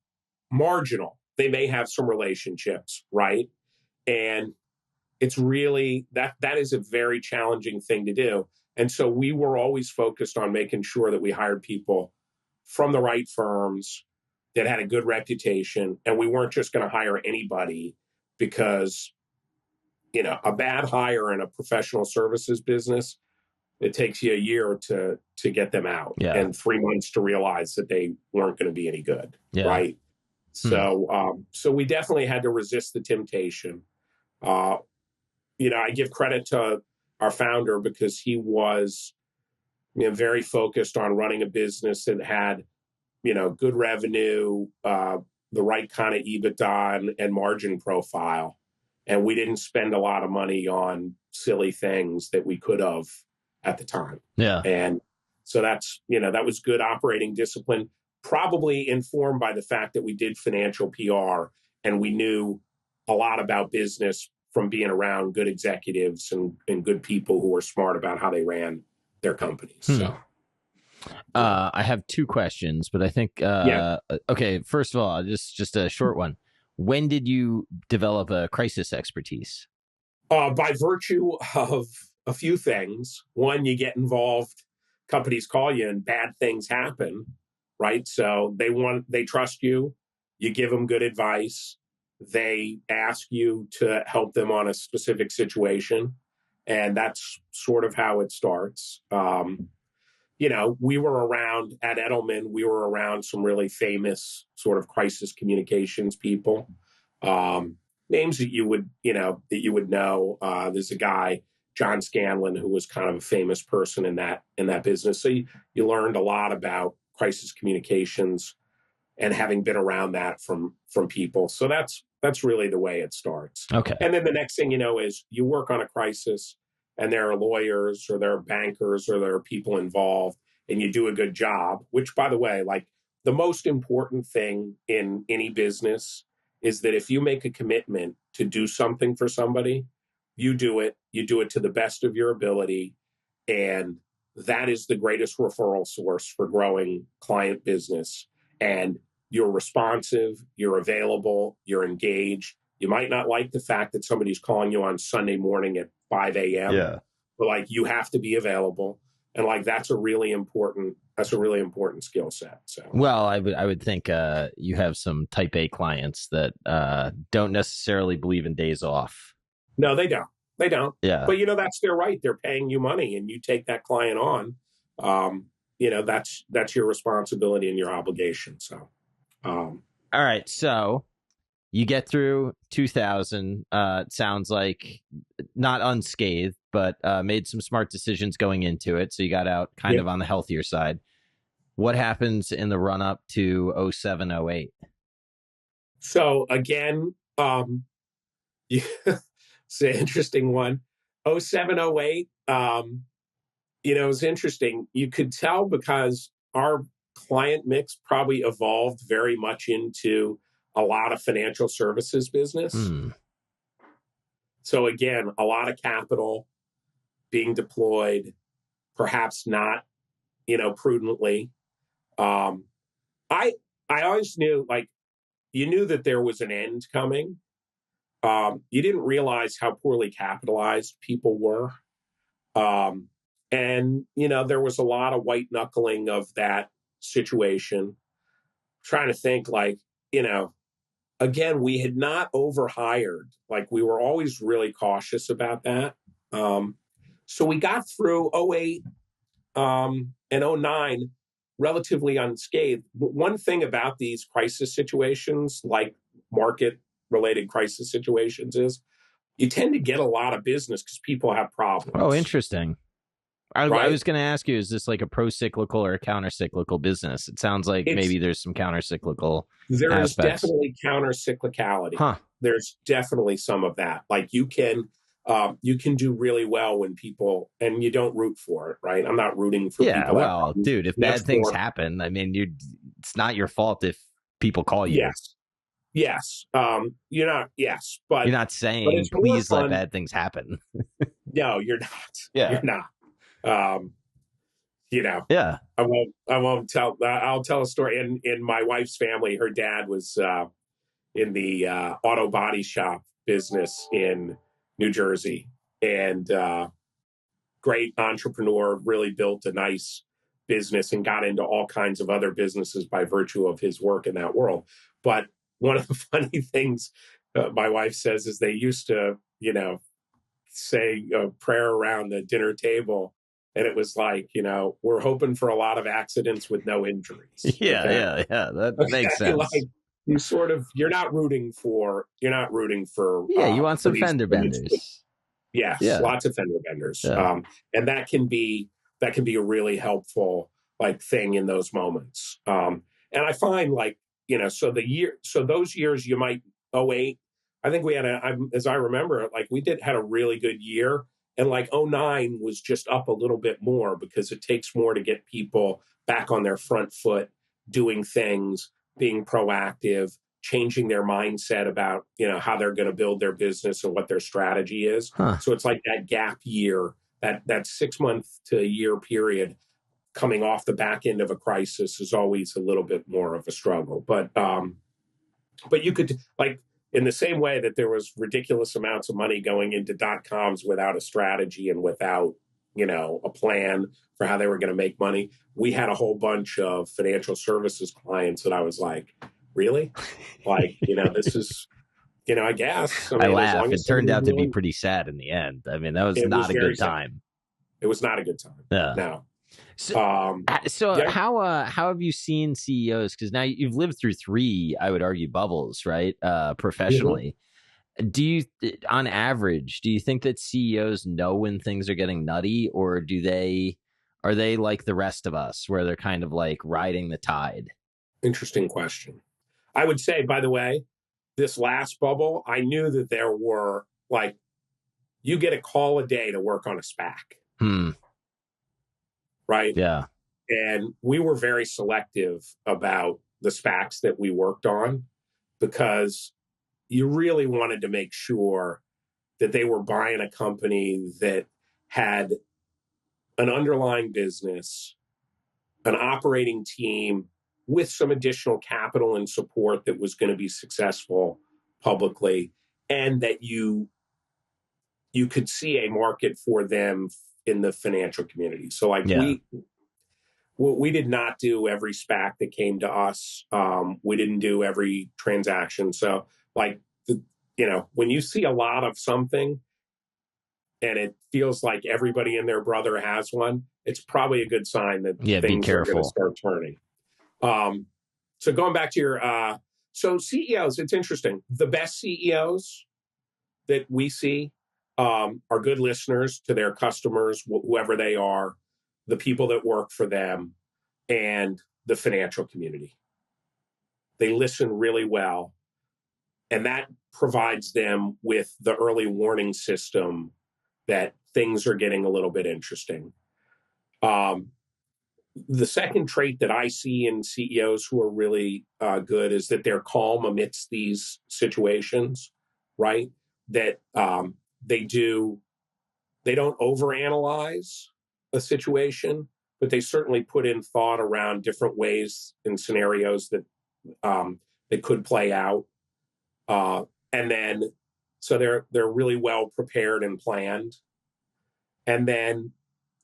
marginal, they may have some relationships, right? And it's really that is a very challenging thing to do. And so we were always focused on making sure that we hired people from the right firms that had a good reputation. And we weren't just going to hire anybody because, a bad hire in a professional services business, it takes you a year to get them out and 3 months to realize that they weren't going to be any good. Yeah. Right. So, so we definitely had to resist the temptation. I give credit to our founder because he was, very focused on running a business that had, good revenue, the right kind of EBITDA and margin profile. And we didn't spend a lot of money on silly things that we could have at the time. Yeah. And so that's, that was good operating discipline, probably informed by the fact that we did financial PR and we knew a lot about business from being around good executives and good people who were smart about how they ran their companies. So. I have two questions, but I think, okay, first of all, just a short one. When did you develop a crisis expertise? By virtue of a few things. One, you get involved, companies call you and bad things happen, right? So they trust you, you give them good advice, they ask you to help them on a specific situation. And that's sort of how it starts. We were around at Edelman, we were around some really famous sort of crisis communications people. Um, Names that you would know. There's a guy, John Scanlon, who was kind of a famous person in that business. So you learned a lot about crisis communications and having been around that from people. So that's really the way it starts. Okay. And then the next thing you know is you work on a crisis and there are lawyers or there are bankers or there are people involved and you do a good job, which, by the way, like the most important thing in any business is that if you make a commitment to do something for somebody, you do it to the best of your ability. And that is the greatest referral source for growing client business. And you're responsive, you're available, you're engaged. You might not like the fact that somebody's calling you on Sunday morning at 5 a.m. Yeah. But like you have to be available. And like that's a really important skill set. So well, I would think you have some type A clients that don't necessarily believe in days off. No, they don't. They don't. Yeah. But that's their right. They're paying you money and you take that client on. That's your responsibility and your obligation. So all right. So you get through 2000. It sounds like not unscathed, but made some smart decisions going into it. So you got out kind of on the healthier side. What happens in the run up to 07, 08? So again, it's an interesting one. 07, 08, it was interesting. You could tell because our client mix probably evolved very much into a lot of financial services business. So again, a lot of capital being deployed, perhaps not, prudently. I always knew, like, you knew that there was an end coming. You didn't realize how poorly capitalized people were. And there was a lot of white knuckling of that situation. Trying to think, like, again, we had not overhired. Like, we were always really cautious about that. So we got through 08 and 09 relatively unscathed. One thing about these crisis situations, like market-related crisis situations, is you tend to get a lot of business because people have problems. Oh, interesting. I Right? was going to ask you, is this like a pro-cyclical or a counter-cyclical business? It sounds like maybe there's some counter-cyclical There's aspects. definitely counter-cyclicality. Huh. There's definitely some of that. Like you can do really well when people, and you don't root for it, right? I'm not rooting for people. Yeah, well, dude, if bad things happen, I mean, it's not your fault if people call you. Yes. You're not. Yes, but you're not saying please let bad things happen. No, you're not. Yeah, you're not. Yeah. I won't tell. I'll tell a story. In my wife's family, her dad was in the auto body shop business in New Jersey, and great entrepreneur, really built a nice business and got into all kinds of other businesses by virtue of his work in that world. But one of the funny things my wife says is they used to, say a prayer around the dinner table. And it was like, we're hoping for a lot of accidents with no injuries. Yeah, okay? Yeah. That makes sense. Like, you're not rooting for. Yeah, you want some fender benders. Yes, lots of fender benders. Yeah. And that can be a really helpful thing in those moments. And I find so those years you might 08. I think we had as I remember it, we had a really good year. And 09 was just up a little bit more because it takes more to get people back on their front foot, doing things, being proactive, changing their mindset about, how they're going to build their business and what their strategy is. Huh. So it's like that gap year, that 6 month to a year period coming off the back end of a crisis is always a little bit more of a struggle. But you could in the same way that there was ridiculous amounts of money going into .coms without a strategy and without, a plan for how they were going to make money, we had a whole bunch of financial services clients that I was like, really? Like, this is, I guess. I I mean, as laugh. long It as turned somebody's out to be willing, pretty sad in the end. I mean, that was it was not a very good sad. time. It was not a good time. Yeah. No. So, Yeah. how have you seen CEOs? Because now you've lived through three, I would argue, bubbles, right? Professionally, do you, on average, do you think that CEOs know when things are getting nutty, or are they like the rest of us, where they're kind of like riding the tide? Interesting question. I would say, by the way, this last bubble, I knew that there were like, you get a call a day to work on a SPAC, right? Yeah. And we were very selective about the SPACs that we worked on because you really wanted to make sure that they were buying a company that had an underlying business, an operating team with some additional capital and support that was going to be successful publicly, and that you could see a market for them in the financial community. So like Yeah. we did not do every SPAC that came to us. We didn't do every transaction. So like, when you see a lot of something and it feels like everybody and their brother has one, it's probably a good sign that Yeah. Be things are going to careful. start turning. So going back to your, so CEOs, it's interesting. The best CEOs that we see are good listeners to their customers, whoever they are, the people that work for them, and the financial community. They listen really well, and that provides them with the early warning system that things are getting a little bit interesting. The second trait that I see in CEOs who are really good is that they're calm amidst these situations, right? That they don't overanalyze a situation, but they certainly put in thought around different ways and scenarios that could play out. And then, so they're really well prepared and planned. And then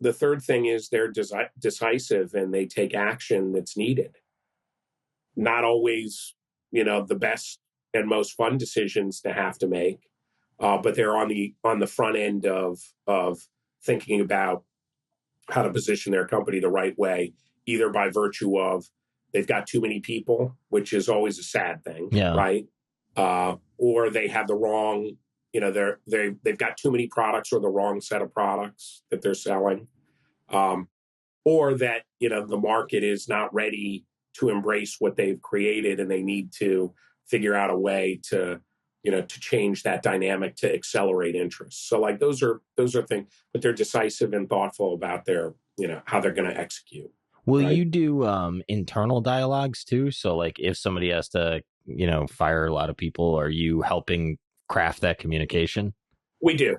the third thing is they're decisive and they take action that's needed. Not always, the best and most fun decisions to have to make, but they're on the front end of thinking about how to position their company the right way, either by virtue of they've got too many people, which is always a sad thing, Yeah. right? Or they have the wrong, they've got too many products or the wrong set of products that they're selling, or that the market is not ready to embrace what they've created, and they need to figure out a way to change that dynamic to accelerate interest. So like those are things, but they're decisive and thoughtful about their how they're going to execute. Will right? you do internal dialogues too? So like if somebody has to, fire a lot of people, are you helping craft that communication? We do.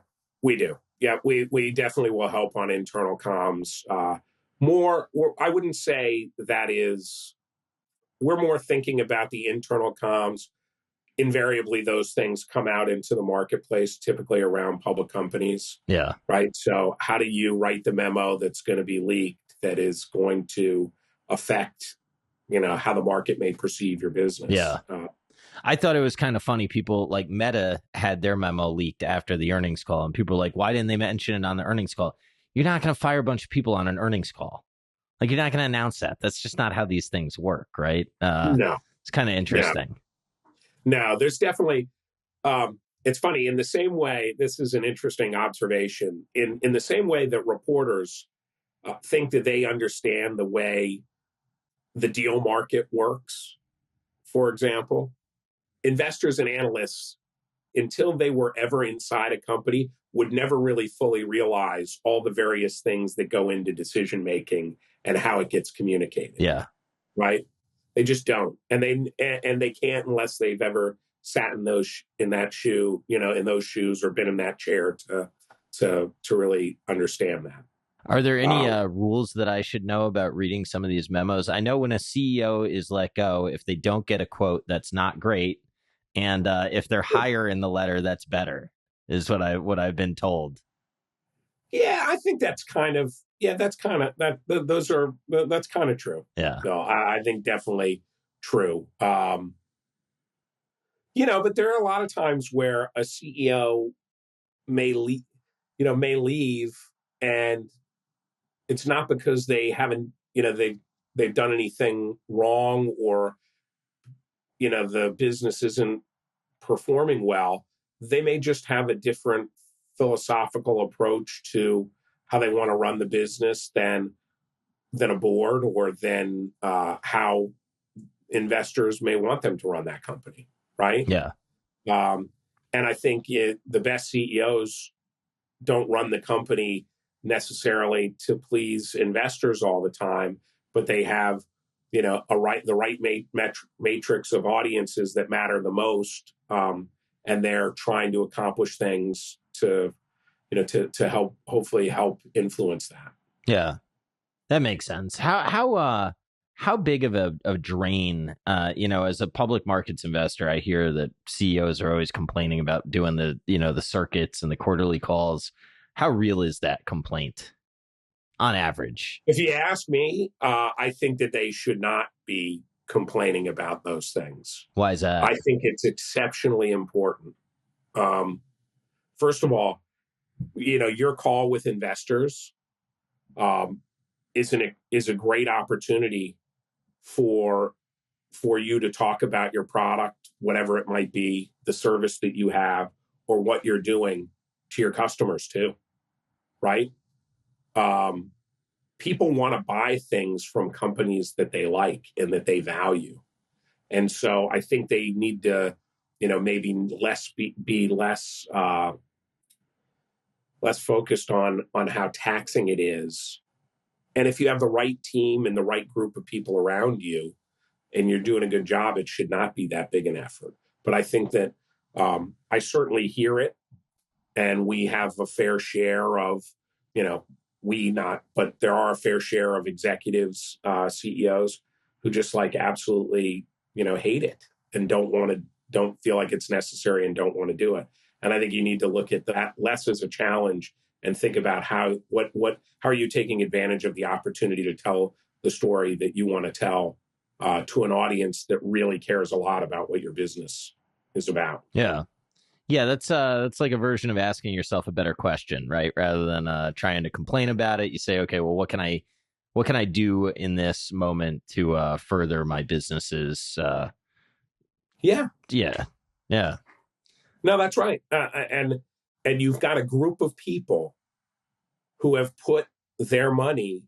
Yeah, we definitely will help on internal comms. I wouldn't say that is, we're more thinking about the internal comms. Invariably, those things come out into the marketplace, typically around public companies. Yeah. Right. So how do you write the memo that's going to be leaked that is going to affect, how the market may perceive your business? Yeah. I thought it was kind of funny. People like Meta had their memo leaked after the earnings call, and people were like, why didn't they mention it on the earnings call? You're not going to fire a bunch of people on an earnings call. Like, you're not going to announce that. That's just not how these things work, right? No. It's kind of interesting. No, there's definitely, it's funny, in the same way, this is an interesting observation, in the same way that reporters think that they understand the way the deal market works, for example, investors and analysts, until they were ever inside a company, would never really fully realize all the various things that go into decision making and how it gets communicated. Yeah. Right? They just don't, and they can't unless they've ever sat in that shoe, in those shoes, or been in that chair to really understand that. Are there any rules that I should know about reading some of these memos? I know when a CEO is let go, if they don't get a quote, that's not great. And if they're higher in the letter, that's better, is what I've been told. Yeah, I think that's kind of that's kind of that's kind of true. Yeah. No, I think definitely true. But there are a lot of times where a CEO may leave, may leave, and it's not because they haven't, they've done anything wrong, or the business isn't performing well. They may just have a different philosophical approach to how they want to run the business than a board, or than how investors may want them to run that company, right? Yeah. Um, and I think the best CEOs don't run the company necessarily to please investors all the time, but they have, the right matrix of audiences that matter the most, and they're trying to accomplish things to help, hopefully help influence that. Yeah. That makes sense. How big of a drain, as a public markets investor, I hear that CEOs are always complaining about doing the circuits and the quarterly calls. How real is that complaint on average? If you ask me, I think that they should not be complaining about those things. Why is that? I think it's exceptionally important. First of all, your call with investors um, is a great opportunity for you to talk about your product, whatever it might be, the service that you have, or what you're doing to your customers too, right? People want to buy things from companies that they like and that they value, and so I think they need to, maybe be less focused on how taxing it is. And if you have the right team and the right group of people around you, and you're doing a good job, it should not be that big an effort. But I think that I certainly hear it, and we have a fair share of, but there are a fair share of executives, CEOs, who just like absolutely, hate it and don't feel like it's necessary and don't want to do it. And I think you need to look at that less as a challenge and think about how are you taking advantage of the opportunity to tell the story that you want to tell to an audience that really cares a lot about what your business is about. Yeah. Yeah, that's like a version of asking yourself a better question, right? Rather than trying to complain about it, you say, okay, well, what can I do in this moment to further my business's? Yeah, Yeah, yeah, no, that's right. And you've got a group of people who have put their money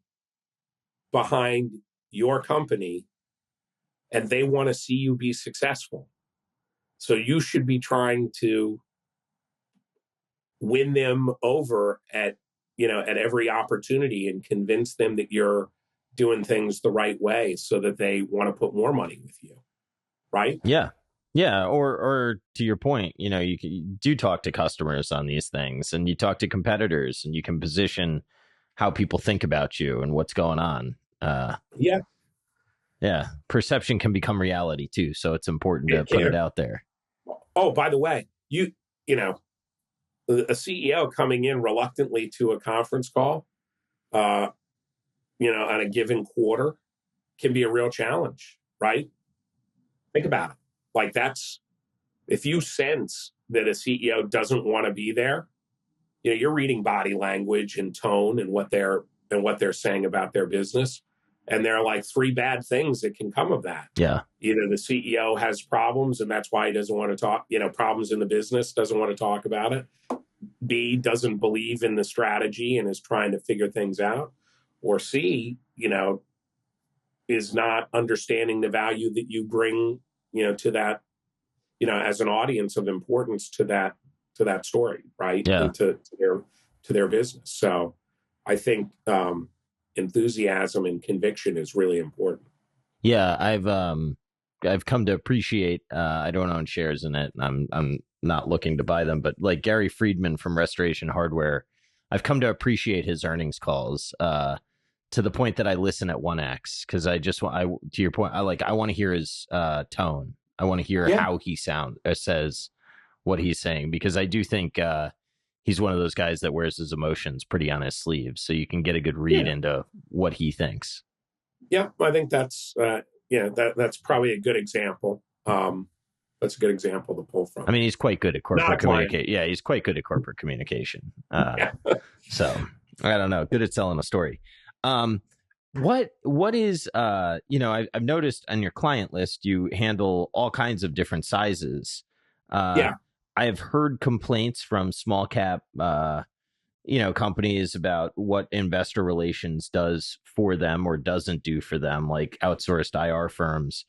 behind your company, and they want to see you be successful. So you should be trying to win them over at every opportunity, and convince them that you're doing things the right way, so that they want to put more money with you, right? yeah, yeah. Or to your point, you do talk to customers on these things, and you talk to competitors, and you can position how people think about you and what's going on. Yeah, Yeah, perception can become reality too, so it's important to put it out there. oh, by the way, you know a CEO coming in reluctantly to a conference call, uh, on a given quarter, can be a real challenge, right? Think about it. Like, that's, if you sense that a CEO doesn't want to be there, you're reading body language and tone and what they're saying about their business. And there are like three bad things that can come of that. Yeah, Either the CEO has problems, and that's why he doesn't want to talk, problems in the business, doesn't want to talk about it. B, doesn't believe in the strategy and is trying to figure things out. Or C, is not understanding the value that you bring, to that, as an audience of importance to that story, right? yeah, And to their business. So I think enthusiasm and conviction is really important. yeah. I've come to appreciate. I don't own shares in it, and I'm not looking to buy them. But like Gary Friedman from Restoration Hardware, I've come to appreciate his earnings calls to the point that I listen at 1x, because I just want. To your point, I want to hear his tone. I want to hear Yeah. how he says what he's saying, because I do think he's one of those guys that wears his emotions pretty on his sleeve, so you can get a good read Yeah. into what he thinks. Yeah. I think that's, that's probably a good example. That's a good example to pull from. I mean, he's quite good at Not a corporate client. communication. Yeah, he's quite good at corporate communication. Yeah. So I don't know. Good at selling a story. What is I've noticed on your client list you handle all kinds of different sizes. Yeah. I have heard complaints from small cap companies about what investor relations does for them or doesn't do for them, like outsourced IR firms.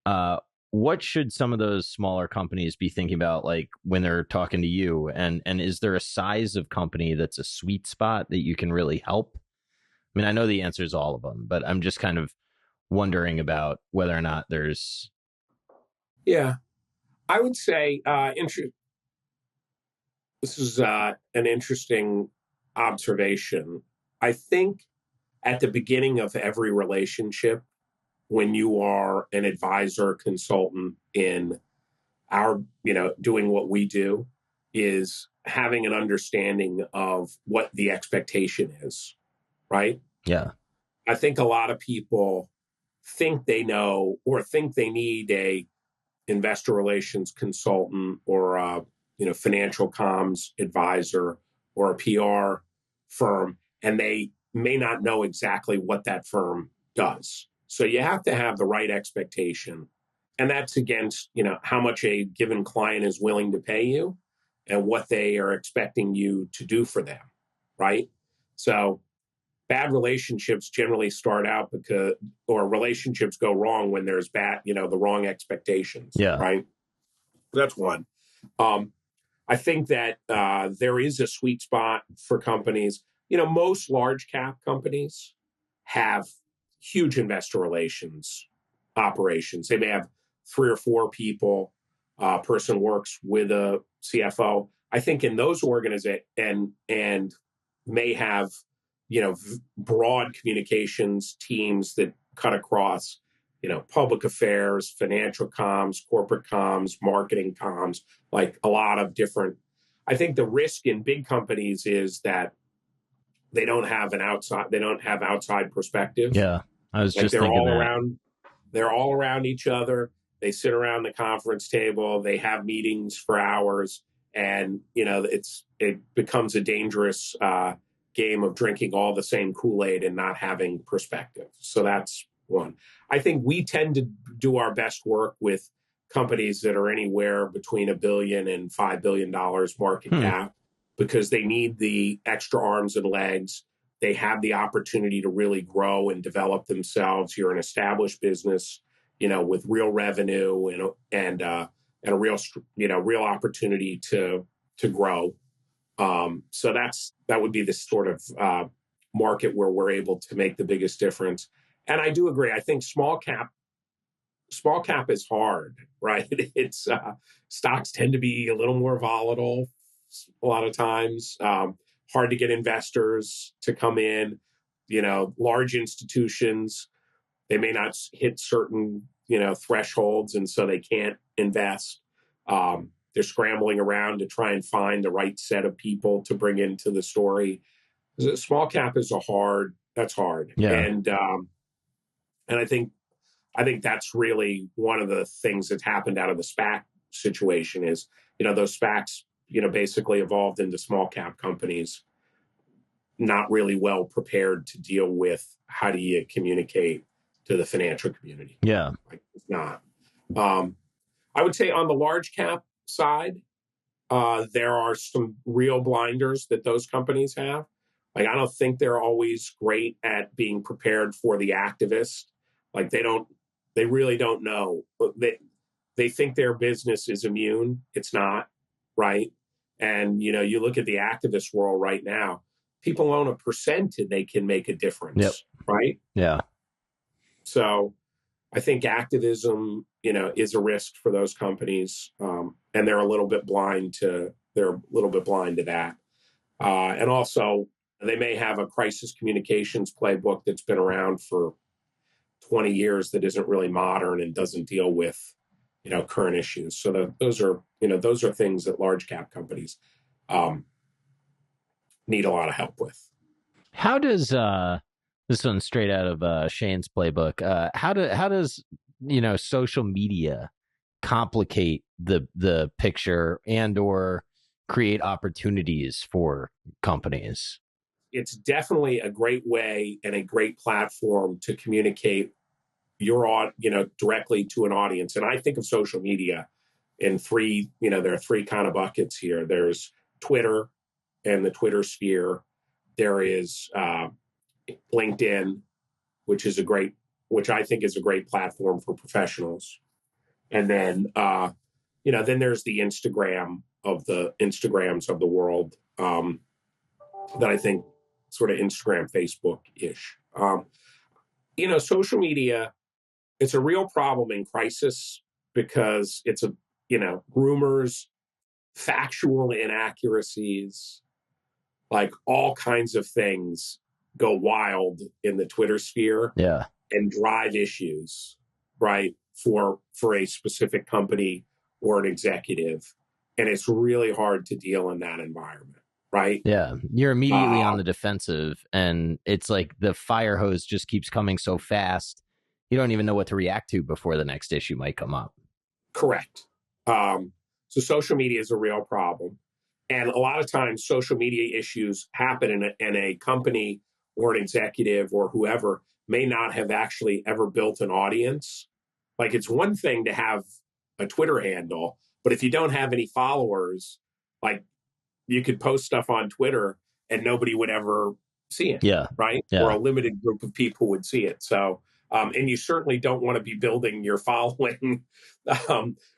Uh, what should some of those smaller companies be thinking about, like when they're talking to you? And is there a size of company that's a sweet spot that you can really help? I mean, I know the answer is all of them, but I'm just kind of wondering about whether or not there's. Yeah. I would say this is an interesting observation. I think at the beginning of every relationship, when you are an advisor consultant in our, doing what we do, is having an understanding of what the expectation is, right? Yeah. I think a lot of people think they know or think they need a investor relations consultant or a financial comms advisor or a PR firm, and they may not know exactly what that firm does. So you have to have the right expectation, and that's against how much a given client is willing to pay you and what they are expecting you to do for them, right? So bad relationships generally start out or relationships go wrong when there's the wrong expectations, Yeah. right? That's one. Um, I think that there is a sweet spot for companies. Most large cap companies have huge investor relations operations. They may have 3 or 4 people. A person works with a CFO. I think in those organizations and may have broad communications teams that cut across public affairs, financial comms, corporate comms, marketing comms, like a lot of different. I think the risk in big companies is that they don't have outside perspective. Yeah. I was Like just thinking that. they're all around each other. They sit around the conference table. They have meetings for hours, and it becomes a dangerous game of drinking all the same Kool-Aid and not having perspective. So that's one. I think we tend to do our best work with companies that are anywhere between $1 billion and $5 billion market cap, because they need the extra arms and legs. They have the opportunity to really grow and develop themselves. You're an established business, with real revenue and a real opportunity to grow. So that would be the sort of market where we're able to make the biggest difference. And I do agree. I think small cap is hard, right? It's stocks tend to be a little more volatile a lot of times. Hard to get investors to come in. Large institutions, they may not hit certain thresholds, and so they can't invest. They're scrambling around to try and find the right set of people to bring into the story. Small cap is that's hard. Yeah. And I think that's really one of the things that's happened out of the SPAC situation is, those SPACs, basically evolved into small cap companies, not really well prepared to deal with how do you communicate to the financial community. Yeah. Like, it's not. I would say on the large cap side, there are some real blinders that those companies have. Like, I don't think they're always great at being prepared for the activist. Like, they really don't know. They think their business is immune. It's not, right? And, you look at the activist world right now, people own a percent and they can make a difference, Yep. right? Yeah. So I think activism, is a risk for those companies, and they're a little bit blind to that. And also, they may have a crisis communications playbook that's been around for 20 years that isn't really modern and doesn't deal with, current issues. So those are things that large cap companies um, need a lot of help with. How does this one's straight out of Shane's playbook? How does social media complicate the picture and or create opportunities for companies? It's definitely a great way and a great platform to communicate directly to an audience. And I think of social media in three, there are three kind of buckets here. There's Twitter and the Twitter sphere. There is LinkedIn, which I think is a great platform for professionals. And then, then there's the Instagrams of the world that I think sort of Instagram, Facebook-ish. Social media, it's a real problem in crisis because it's rumors, factual inaccuracies, like all kinds of things go wild in the Twitter sphere. Yeah. And drive issues, right, for a specific company or an executive. And it's really hard to deal in that environment, right? Yeah. You're immediately on the defensive, and it's like the fire hose just keeps coming so fast. You don't even know what to react to before the next issue might come up. Correct. So social media is a real problem. And a lot of times social media issues happen in a company or an executive or whoever may not have actually ever built an audience. Like, it's one thing to have a Twitter handle, but if you don't have any followers, like, you could post stuff on Twitter and nobody would ever see it. Yeah. Right. Yeah. Or a limited group of people would see it. So, and you certainly don't want to be building your following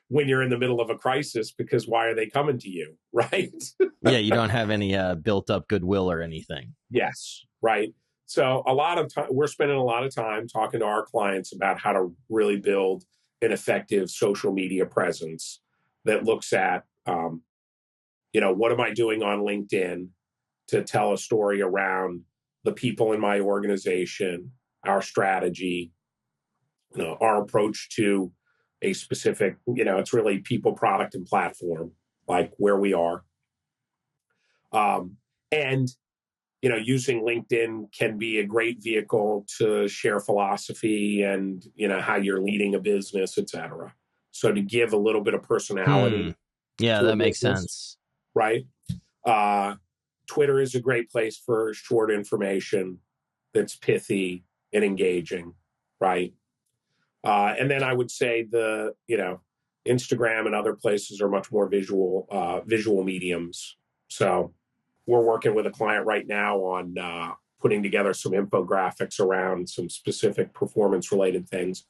when you're in the middle of a crisis, because why are they coming to you? Right. Yeah. You don't have any built up goodwill or anything. Yes. Right. So a lot of time, we're spending a lot of time talking to our clients about how to really build an effective social media presence that looks at, what am I doing on LinkedIn to tell a story around the people in my organization, our strategy, our approach to a specific, it's really people, product, and platform, like where we are. And using LinkedIn can be a great vehicle to share philosophy and, how you're leading a business, et cetera. So to give a little bit of personality. Yeah, that makes sense. Right. Twitter is a great place for short information that's pithy and engaging. Right. And then I would say Instagram and other places are much more visual mediums. So we're working with a client right now on putting together some infographics around some specific performance related things,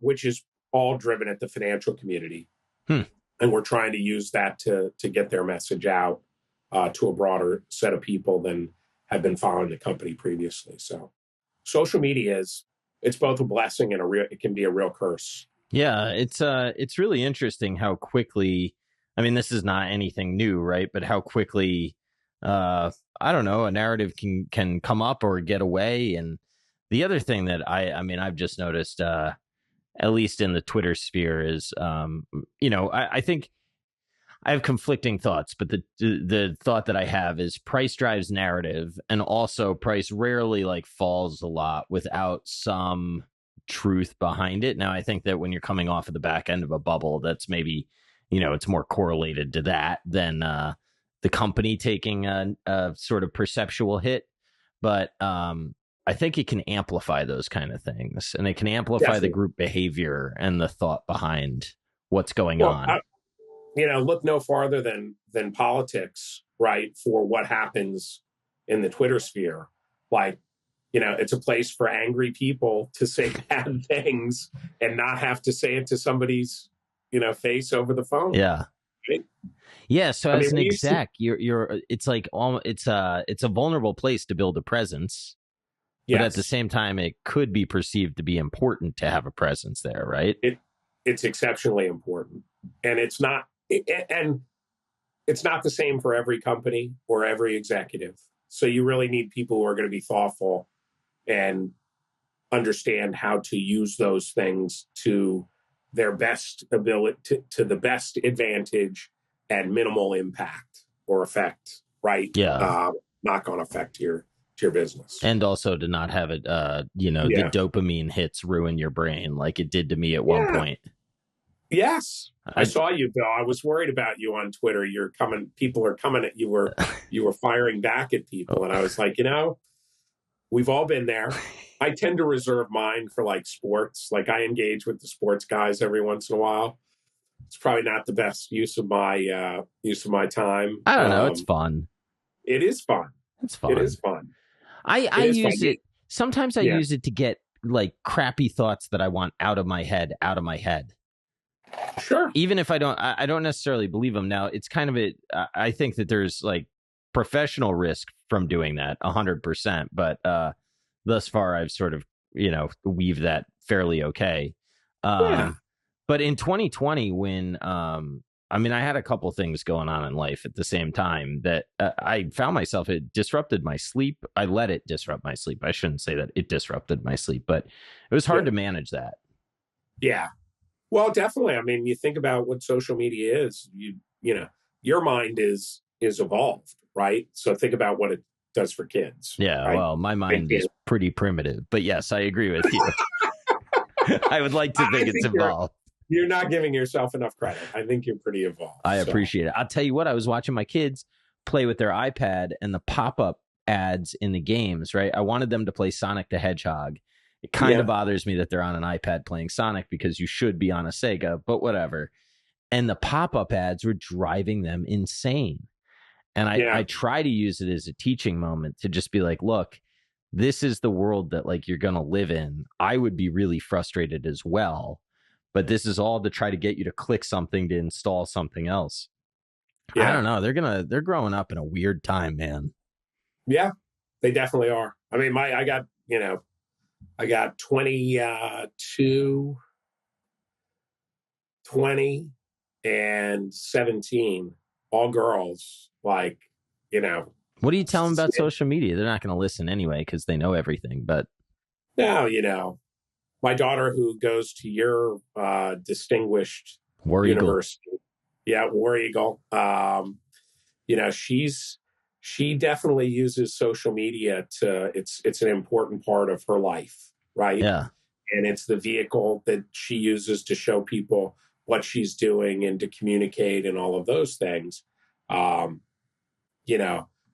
which is all driven at the financial community. And we're trying to use that to get their message out to a broader set of people than have been following the company previously. So social media it's both a blessing and it can be a real curse. Yeah, it's really interesting how quickly, I mean, this is not anything new, right? But how quickly, I don't know, a narrative can come up or get away. And the other thing that I've just noticed, at least in the Twitter sphere, is, I think I have conflicting thoughts, but the thought that I have is price drives narrative, and also price rarely falls a lot without some truth behind it. Now, I think that when you're coming off of the back end of a bubble, that's maybe, it's more correlated to that than the company taking a sort of perceptual hit. But I think it can amplify those kind of things, and it can amplify Definitely. the group behavior and the thought behind what's going on. Look no farther than politics, right? For what happens in the Twitter sphere. It's a place for angry people to say bad things and not have to say it to somebody's, face over the phone. Yeah. Right? Yeah. So as an exec, it's a vulnerable place to build a presence. But at the same time, it could be perceived to be important to have a presence there, right? It's exceptionally important. And it's not the same for every company or every executive. So you really need people who are going to be thoughtful and understand how to use those things to their best ability to the advantage and minimal impact or effect, right? Yeah. Knock-on effect to your business. And also to not have it, the dopamine hits ruin your brain like it did to me at one point. Yes. I saw you, Bill. I was worried about you on Twitter. People are coming at you. You were firing back at people. And I was like, we've all been there. I tend to reserve mine for like sports. Like I engage with the sports guys every once in a while. It's probably not the best use of my time. I don't know. It's fun. It is fun. It's fun. It is fun. I use it. Sometimes I use it to get like crappy thoughts that I want out of my head. Sure. Even if I don't necessarily believe them. Now it's kind of I think that there's like professional risk from doing that 100%. But thus far I've sort of, weaved that fairly okay. But in 2020 when, I had a couple things going on in life at the same time that I found myself, it disrupted my sleep. I let it disrupt my sleep. I shouldn't say that it disrupted my sleep, but it was hard to manage that. Yeah. Well, definitely. You think about what social media is, your mind is evolved, right? So think about what it does for kids. Yeah. Right? Well, my mind is pretty primitive, but yes, I agree with you. I would like to think it's evolved. You're not giving yourself enough credit. I think you're pretty evolved. I appreciate it. I'll tell you what, I was watching my kids play with their iPad and the pop-up ads in the games, right? I wanted them to play Sonic the Hedgehog. It kind of bothers me that they're on an iPad playing Sonic because you should be on a Sega, but whatever. And the pop-up ads were driving them insane. And I try to use it as a teaching moment to just be like, look, this is the world that like you're going to live in. I would be really frustrated as well. But this is all to try to get you to click something to install something else. Yeah. I don't know. They're growing up in a weird time, man. Yeah, they definitely are. I got 22, 20, and 17, all girls. What do you tell them about social media? They're not going to listen anyway because they know everything. But no, my daughter, who goes to your distinguished War university, War Eagle. She definitely uses social media it's an important part of her life, right? Yeah, and it's the vehicle that she uses to show people what she's doing and to communicate and all of those things.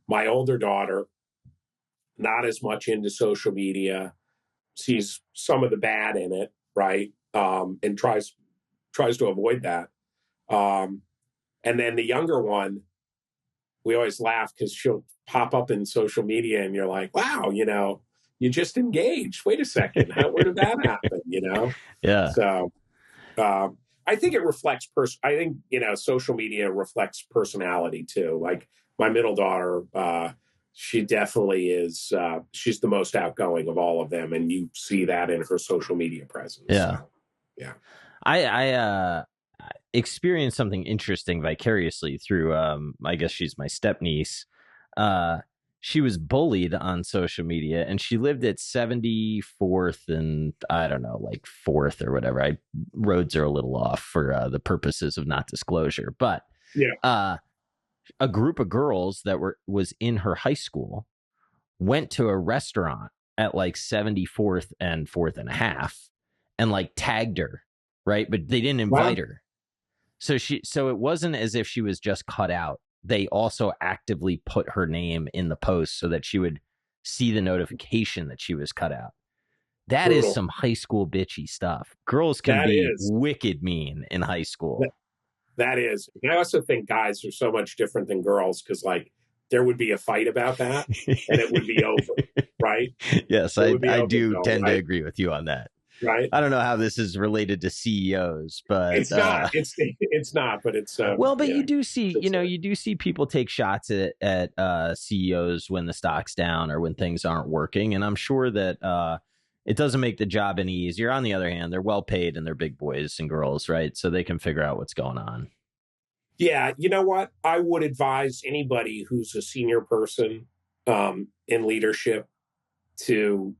My older daughter, not as much into social media, sees some of the bad in it, right? And tries to avoid that. And then the younger one, we always laugh because she'll pop up in social media and you're like, wow, you just engaged. Wait a second. Where did that happen? Yeah. So I think it reflects social media reflects personality too. Like my middle daughter, she definitely is. She's the most outgoing of all of them, and you see that in her social media presence. Yeah, so, yeah. I experienced something interesting vicariously through. I guess she's my stepniece. She was bullied on social media, and she lived at 74th and I don't know, like 4th or whatever. Roads are a little off for the purposes of not disclosure, but a group of girls that was in her high school went to a restaurant at like 74th and 4th and a half and like tagged her, right? But they didn't invite her. So it wasn't as if she was just cut out. They also actively put her name in the post so that she would see the notification that she was cut out. That is some high school bitchy stuff. Girls can be wicked mean in high school. That is. And I also think guys are so much different than girls because, like, there would be a fight about that and it would be over, right? Yes, I do tend to agree with you on that. Right. I don't know how this is related to CEOs, but it's not. It's not. But it's but you do see, you do see people take shots at CEOs when the stock's down or when things aren't working, and I'm sure that it doesn't make the job any easier. On the other hand, they're well paid and they're big boys and girls, right? So they can figure out what's going on. Yeah, you know what? I would advise anybody who's a senior person in leadership to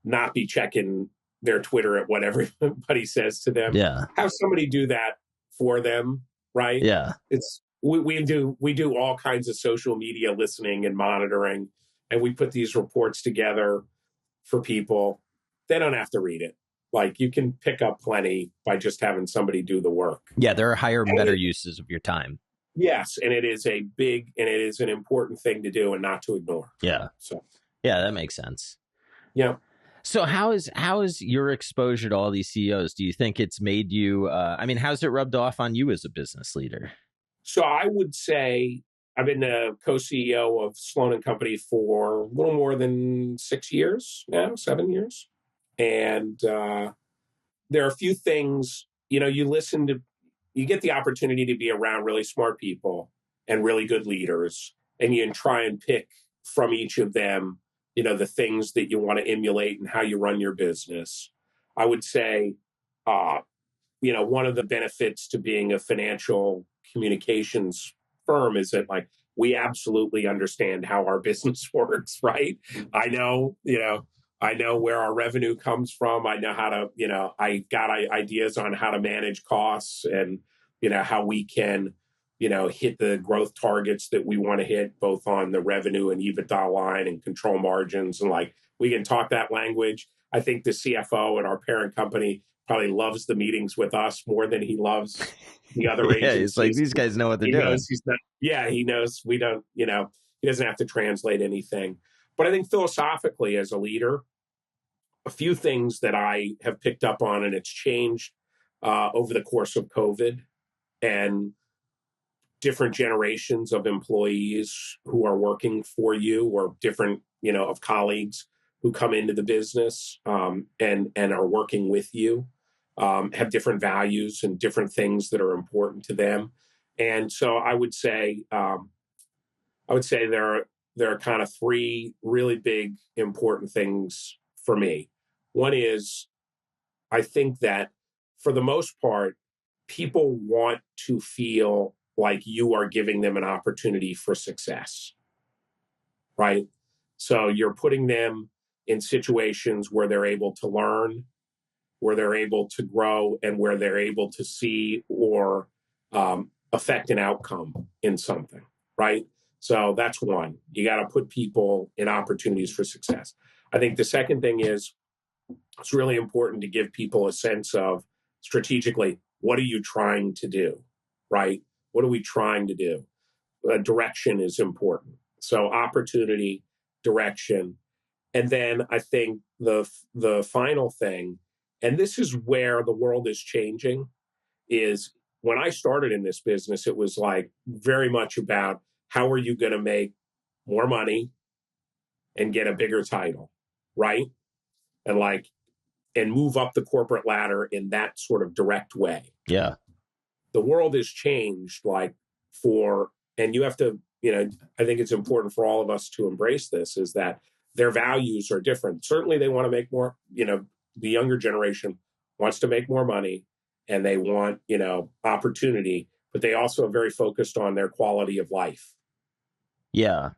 not be checking their Twitter at what everybody says to them. Yeah. Have somebody do that for them, right? Yeah. It's we do all kinds of social media listening and monitoring, and we put these reports together for people. They don't have to read it. Like, you can pick up plenty by just having somebody do the work. Yeah. There are higher and And better uses of your time. yes, and it is an important thing to do and not to ignore. Yeah. So Yeah, that makes sense. yeah. So how is your exposure to all these CEOs? Do you think it's made you, how's it rubbed off on you as a business leader? So I would say I've been the co-CEO of Sloane Company for a little more than 6 years now, 7 years. And there are a few things, you get the opportunity to be around really smart people and really good leaders, and you try and pick from each of them, the things that you want to emulate and how you run your business. I would say, uh, one of the benefits to being a financial communications firm is that, like, we absolutely understand how our business works, right? I know where our revenue comes from. I know how to, I got ideas on how to manage costs and, how we can, hit the growth targets that we want to hit, both on the revenue and EBITDA line and control margins. And, like, we can talk that language. I think the CFO at our parent company probably loves the meetings with us more than he loves the other Yeah, agencies. it's like, these guys know what they're doing. Knows he's not. Yeah, he knows we don't. He doesn't have to translate anything. But I think philosophically, as a leader, a few things that I have picked up on, and it's changed over the course of COVID, and different generations of employees who are working for you, or different, of colleagues who come into the business and are working with you, have different values and different things that are important to them. And so I would say there are kind of three really big important things for me. One is, I think that for the most part, people want to feel like you are giving them an opportunity for success, right? So you're putting them in situations where they're able to learn, where they're able to grow, and where they're able to see or affect an outcome in something, right? So that's one. You got to put people in opportunities for success. I think the second thing is, it's really important to give people a sense of, strategically, what are you trying to do, right? What are we trying to do? Direction is important. So opportunity, direction. And then I think the final thing, and this is where the world is changing, is when I started in this business, it was like very much about how are you going to make more money and get a bigger title, right? And move up the corporate ladder in that sort of direct way. Yeah. The world has changed, and you have to, I think it's important for all of us to embrace this, is that their values are different. Certainly they want to make more, the younger generation wants to make more money, and they want, opportunity, but they also are very focused on their quality of life. Yeah.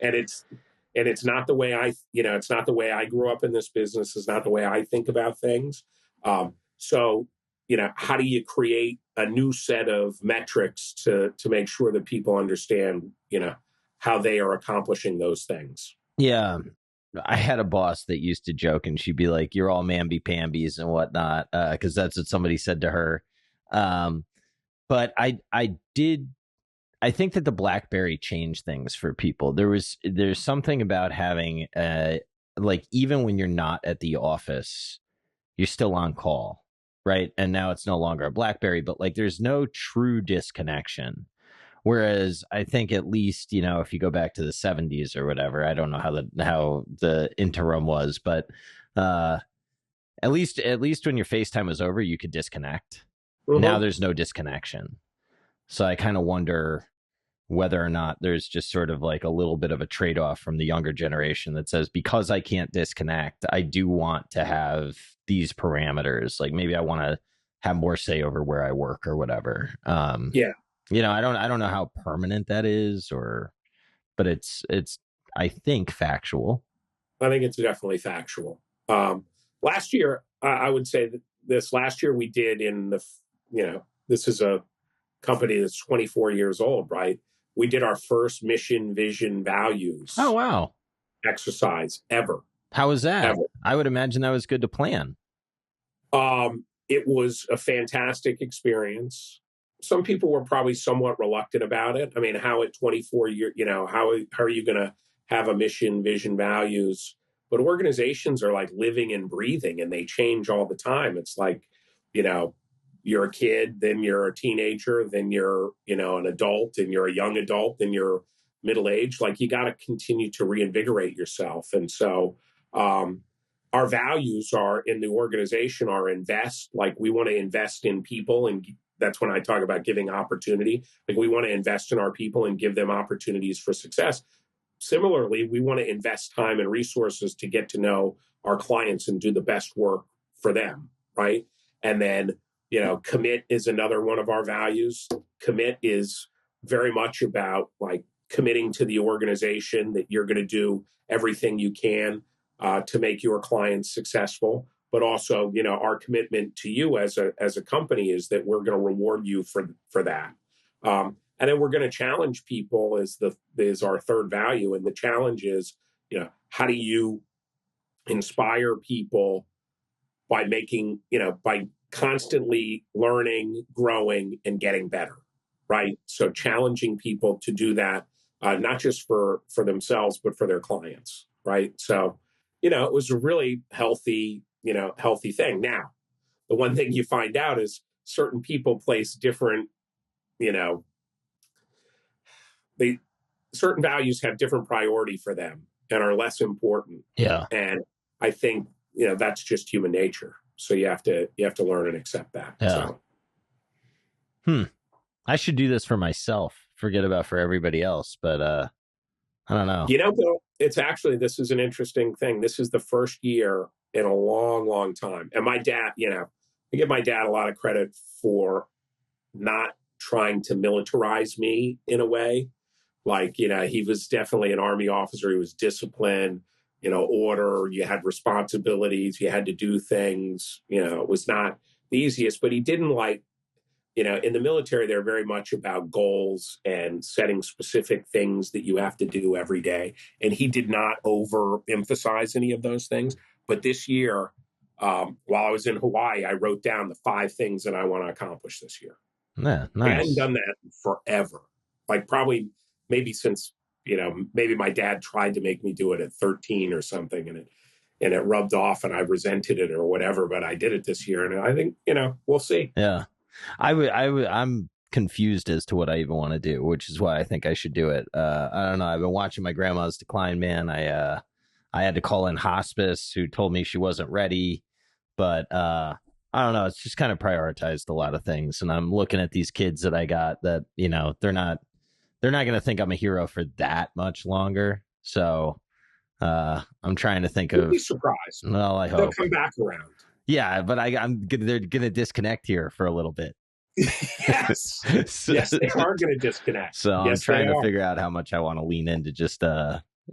And it's not the way it's not the way I grew up in this business. It's not the way I think about things. So, how do you create a new set of metrics to make sure that people understand, how they are accomplishing those things? Yeah. I had a boss that used to joke, and she'd be like, "You're all mamby-pambies and whatnot," because that's what somebody said to her. But I think that the BlackBerry changed things for people. There's something about having like, even when you're not at the office, you're still on call, right? And now it's no longer a BlackBerry, but, like, there's no true disconnection. Whereas I think, at least, if you go back to the 70s or whatever, I don't know how the interim was, but at least when your FaceTime was over, you could disconnect. Mm-hmm. Now there's no disconnection. So I kind of wonder whether or not there's just sort of like a little bit of a trade-off from the younger generation that says, because I can't disconnect, I do want to have these parameters. Like, maybe I want to have more say over where I work or whatever. Yeah. I don't know how permanent that is, but it's I think factual. I think it's definitely factual. Last year, I would say that this last year we did this is a company that's 24 years old, right? We did our first mission, vision, Oh, values wow. exercise ever, How was that? ever. I would imagine that was good to plan. It was a fantastic experience. Some people were probably somewhat reluctant about it. I mean, how at 24 years, how are you going to have a mission, vision, values? But organizations are like living and breathing and they change all the time. It's like, you know, you're a kid, then you're a teenager, then you're, an adult, and you're a young adult, then you're middle aged. Like you got to continue to reinvigorate yourself. And so, our values are in the organization are invest. Like we want to invest in people, and that's when I talk about giving opportunity. Like we want to invest in our people and give them opportunities for success. Similarly, we want to invest time and resources to get to know our clients and do the best work for them, right? And then, commit is another one of our values. Commit is very much about like committing to the organization that you're going to do everything you can to make your clients successful. But also, our commitment to you as a company is that we're going to reward you for that. And then we're going to challenge people is our third value. And the challenge is, how do you inspire people by by constantly learning, growing, and getting better, right? So challenging people to do that, not just for themselves, but for their clients, right? So, it was a really healthy thing. Now, the one thing you find out is certain people place different, you know, they certain values have different priority for them and are less important. Yeah. And I think, that's just human nature. So you have to learn and accept that. Yeah. So. I should do this for myself. Forget about for everybody else, but I don't know. Bill, this is an interesting thing. This is the first year in a long, long time. And my dad, I give my dad a lot of credit for not trying to militarize me in a way. Like, he was definitely an Army officer. He was disciplined, order. You had responsibilities. You had to do things. It was not the easiest, but he didn't like, in the military, they're very much about goals and setting specific things that you have to do every day. And he did not overemphasize any of those things. But this year, while I was in Hawaii, I wrote down the 5 things that I want to accomplish this year. Yeah, nice. I hadn't done that forever. Like probably maybe since, maybe my dad tried to make me do it at 13 or something, and it rubbed off and I resented it or whatever, but I did it this year. And I think, we'll see. Yeah. I'm confused as to what I even want to do, which is why I think I should do it. I don't know. I've been watching my grandma's decline, man. I had to call in hospice, who told me she wasn't ready, but I don't know. It's just kind of prioritized a lot of things. And I'm looking at these kids that I got that, they're not going to think I'm a hero for that much longer. So I'm trying to think You'll of. be surprised. Well, I hope they'll come back around. Yeah, but they're going to disconnect here for a little bit. Yes. Yes, they are going to disconnect. So yes, I'm trying to figure out how much I want to lean into just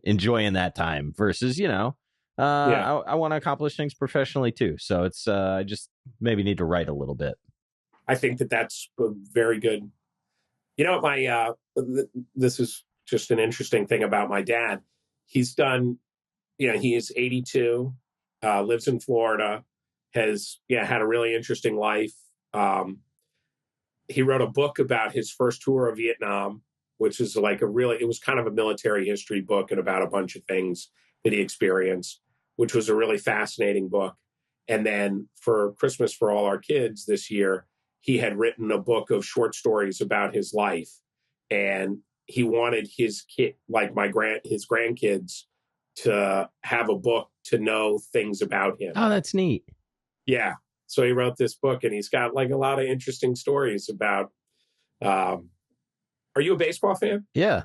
enjoying that time versus, I want to accomplish things professionally too. So it's I just maybe need to write a little bit. I think that's very good. This is just an interesting thing about my dad. He's done, he is 82, lives in Florida, has had a really interesting life. He wrote a book about his first tour of Vietnam, which is like it was kind of a military history book and about a bunch of things that he experienced, which was a really fascinating book. And then for Christmas for all our kids this year, he had written a book of short stories about his life. And he wanted his kid, like his grandkids, to have a book to know things about him. Oh, that's neat. Yeah. So he wrote this book, and he's got like a lot of interesting stories about. Are you a baseball fan? Yeah.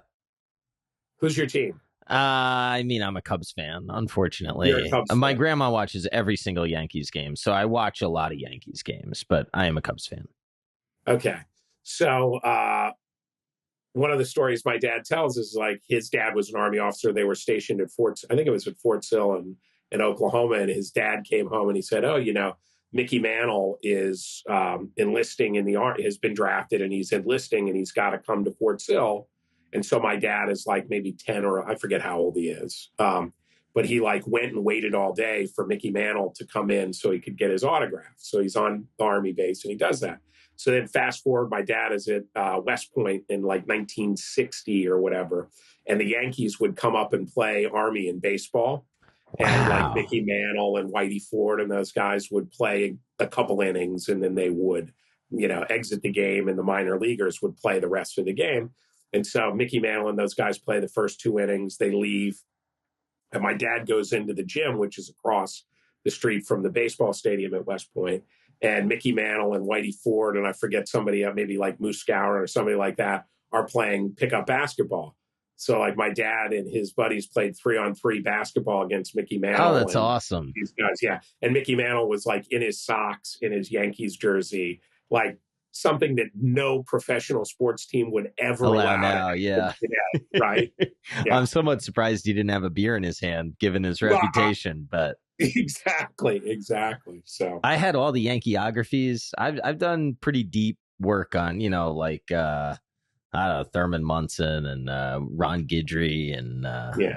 Who's your team? I mean, I'm a Cubs fan, unfortunately. You're a Cubs fan. My grandma watches every single Yankees game, so I watch a lot of Yankees games, but I am a Cubs fan. Okay. So one of the stories my dad tells is like his dad was an Army officer. They were stationed at I think it was at Fort Sill in Oklahoma, and his dad came home and he said, "Oh, Mickey Mantle is enlisting in the Army, has been drafted, and he's enlisting, and he's got to come to Fort Sill." And so my dad is like maybe 10, or I forget how old he is. But he like went and waited all day for Mickey Mantle to come in so he could get his autograph. So he's on the Army base and he does that. So then fast forward, my dad is at West Point in like 1960 or whatever. And the Yankees would come up and play Army in baseball. Wow. And like Mickey Mantle and Whitey Ford and those guys would play a couple innings, and then they would, exit the game, and the minor leaguers would play the rest of the game. And so Mickey Mantle and those guys play the first 2 innings, they leave. And my dad goes into the gym, which is across the street from the baseball stadium at West Point. And Mickey Mantle and Whitey Ford, and I forget somebody, maybe like Moose Gower or somebody like that, are playing pickup basketball. So like my dad and his buddies played 3-on-3 basketball against Mickey Mantle. Oh, that's awesome. These guys, yeah. And Mickey Mantle was like in his socks, in his Yankees jersey, like something that no professional sports team would ever allow now. Yeah. Today, right. Yeah. I'm somewhat surprised he didn't have a beer in his hand, given his reputation, but Exactly. So I had all the Yankeeographies. I've done pretty deep work on, I don't know, Thurman Munson and Ron Guidry and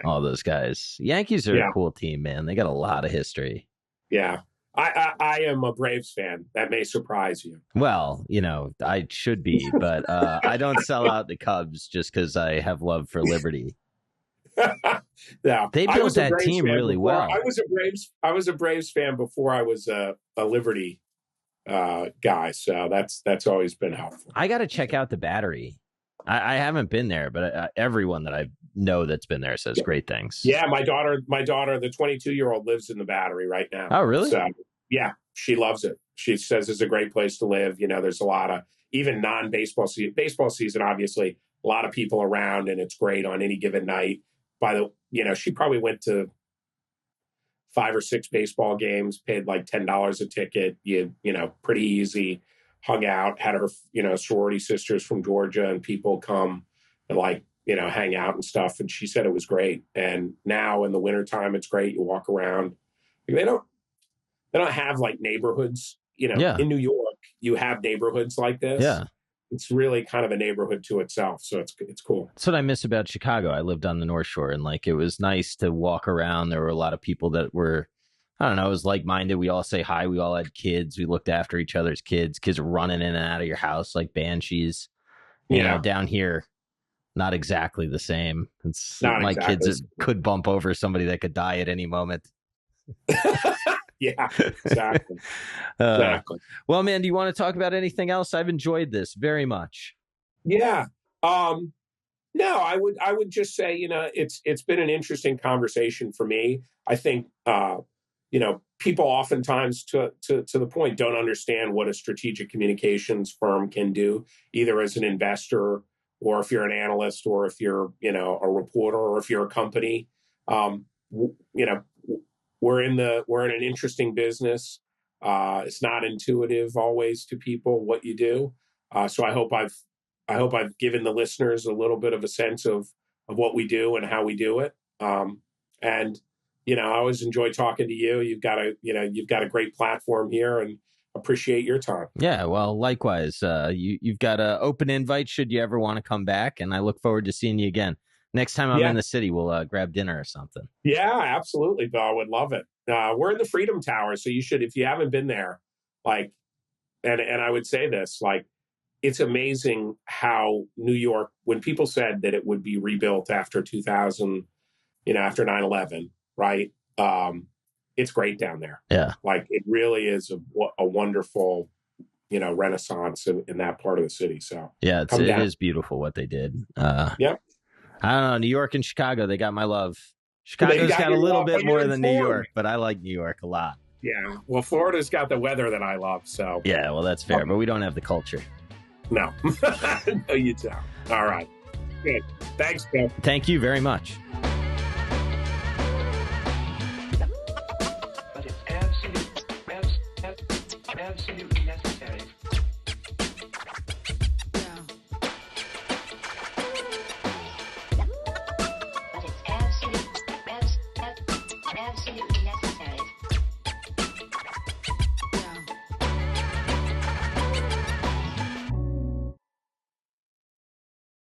all those guys. Yankees are a cool team, man. They got a lot of history. Yeah. I am a Braves fan. That may surprise you. Well, I should be, but I don't sell out the Cubs just because I have love for Liberty. Yeah, they built that team really well. I was a Braves fan before I was a Liberty guy. So that's always been helpful. I got to check out the Battery. I haven't been there, but everyone that I know that's been there says great things. Yeah, my daughter, the 22-year-old lives in the Battery right now. Oh, really? So, yeah, she loves it. She says it's a great place to live. There's a lot of even non-baseball season. Baseball season, obviously, a lot of people around, and it's great on any given night. She probably went to 5 or 6 baseball games, paid like $10 a ticket. Pretty easy. Hung out, had her, sorority sisters from Georgia, and people come and hang out and stuff. And she said it was great. And now in the wintertime, it's great. You walk around. They don't have like neighborhoods, in New York, you have neighborhoods like this. Yeah. It's really kind of a neighborhood to itself. So it's cool. That's what I miss about Chicago. I lived on the North Shore, and it was nice to walk around. There were a lot of people that were, I don't know, it was like-minded. We all say hi. We all had kids. We looked after each other's kids. Kids were running in and out of your house like banshees. Down here, not exactly the same. It's not my exactly. Kids could bump over somebody that could die at any moment. Yeah, exactly. Exactly. Well, man, do you want to talk about anything else? I've enjoyed this very much. Yeah. No, I would just say, it's been an interesting conversation for me. I think, people oftentimes to the point don't understand what a strategic communications firm can do, either as an investor or if you're an analyst or if you're, a reporter or if you're a company. We're in an interesting business. It's not intuitive always to people what you do. So I hope I've given the listeners a little bit of a sense of what we do and how we do it. And I always enjoy talking to you. You've got a great platform here, and appreciate your time. Yeah, well, likewise. You've got an open invite should you ever want to come back, and I look forward to seeing you again. Next time I'm in the city, we'll grab dinner or something. Yeah, absolutely, Bill. I would love it. We're in the Freedom Tower, so you should, if you haven't been there, and I would say this, it's amazing how New York, when people said that it would be rebuilt after 2000, after 9/11, right? It's great down there. Yeah. It really is a wonderful, renaissance in that part of the city. So yeah, it is beautiful what they did. Yep. I don't know. New York and Chicago, they got my love. Chicago's got a little bit more than New York, but I like New York a lot. Yeah. Well, Florida's got the weather that I love. So yeah, well, that's fair, but we don't have the culture. No. No, you don't. All right. Good. Thanks, Bill. Thank you very much.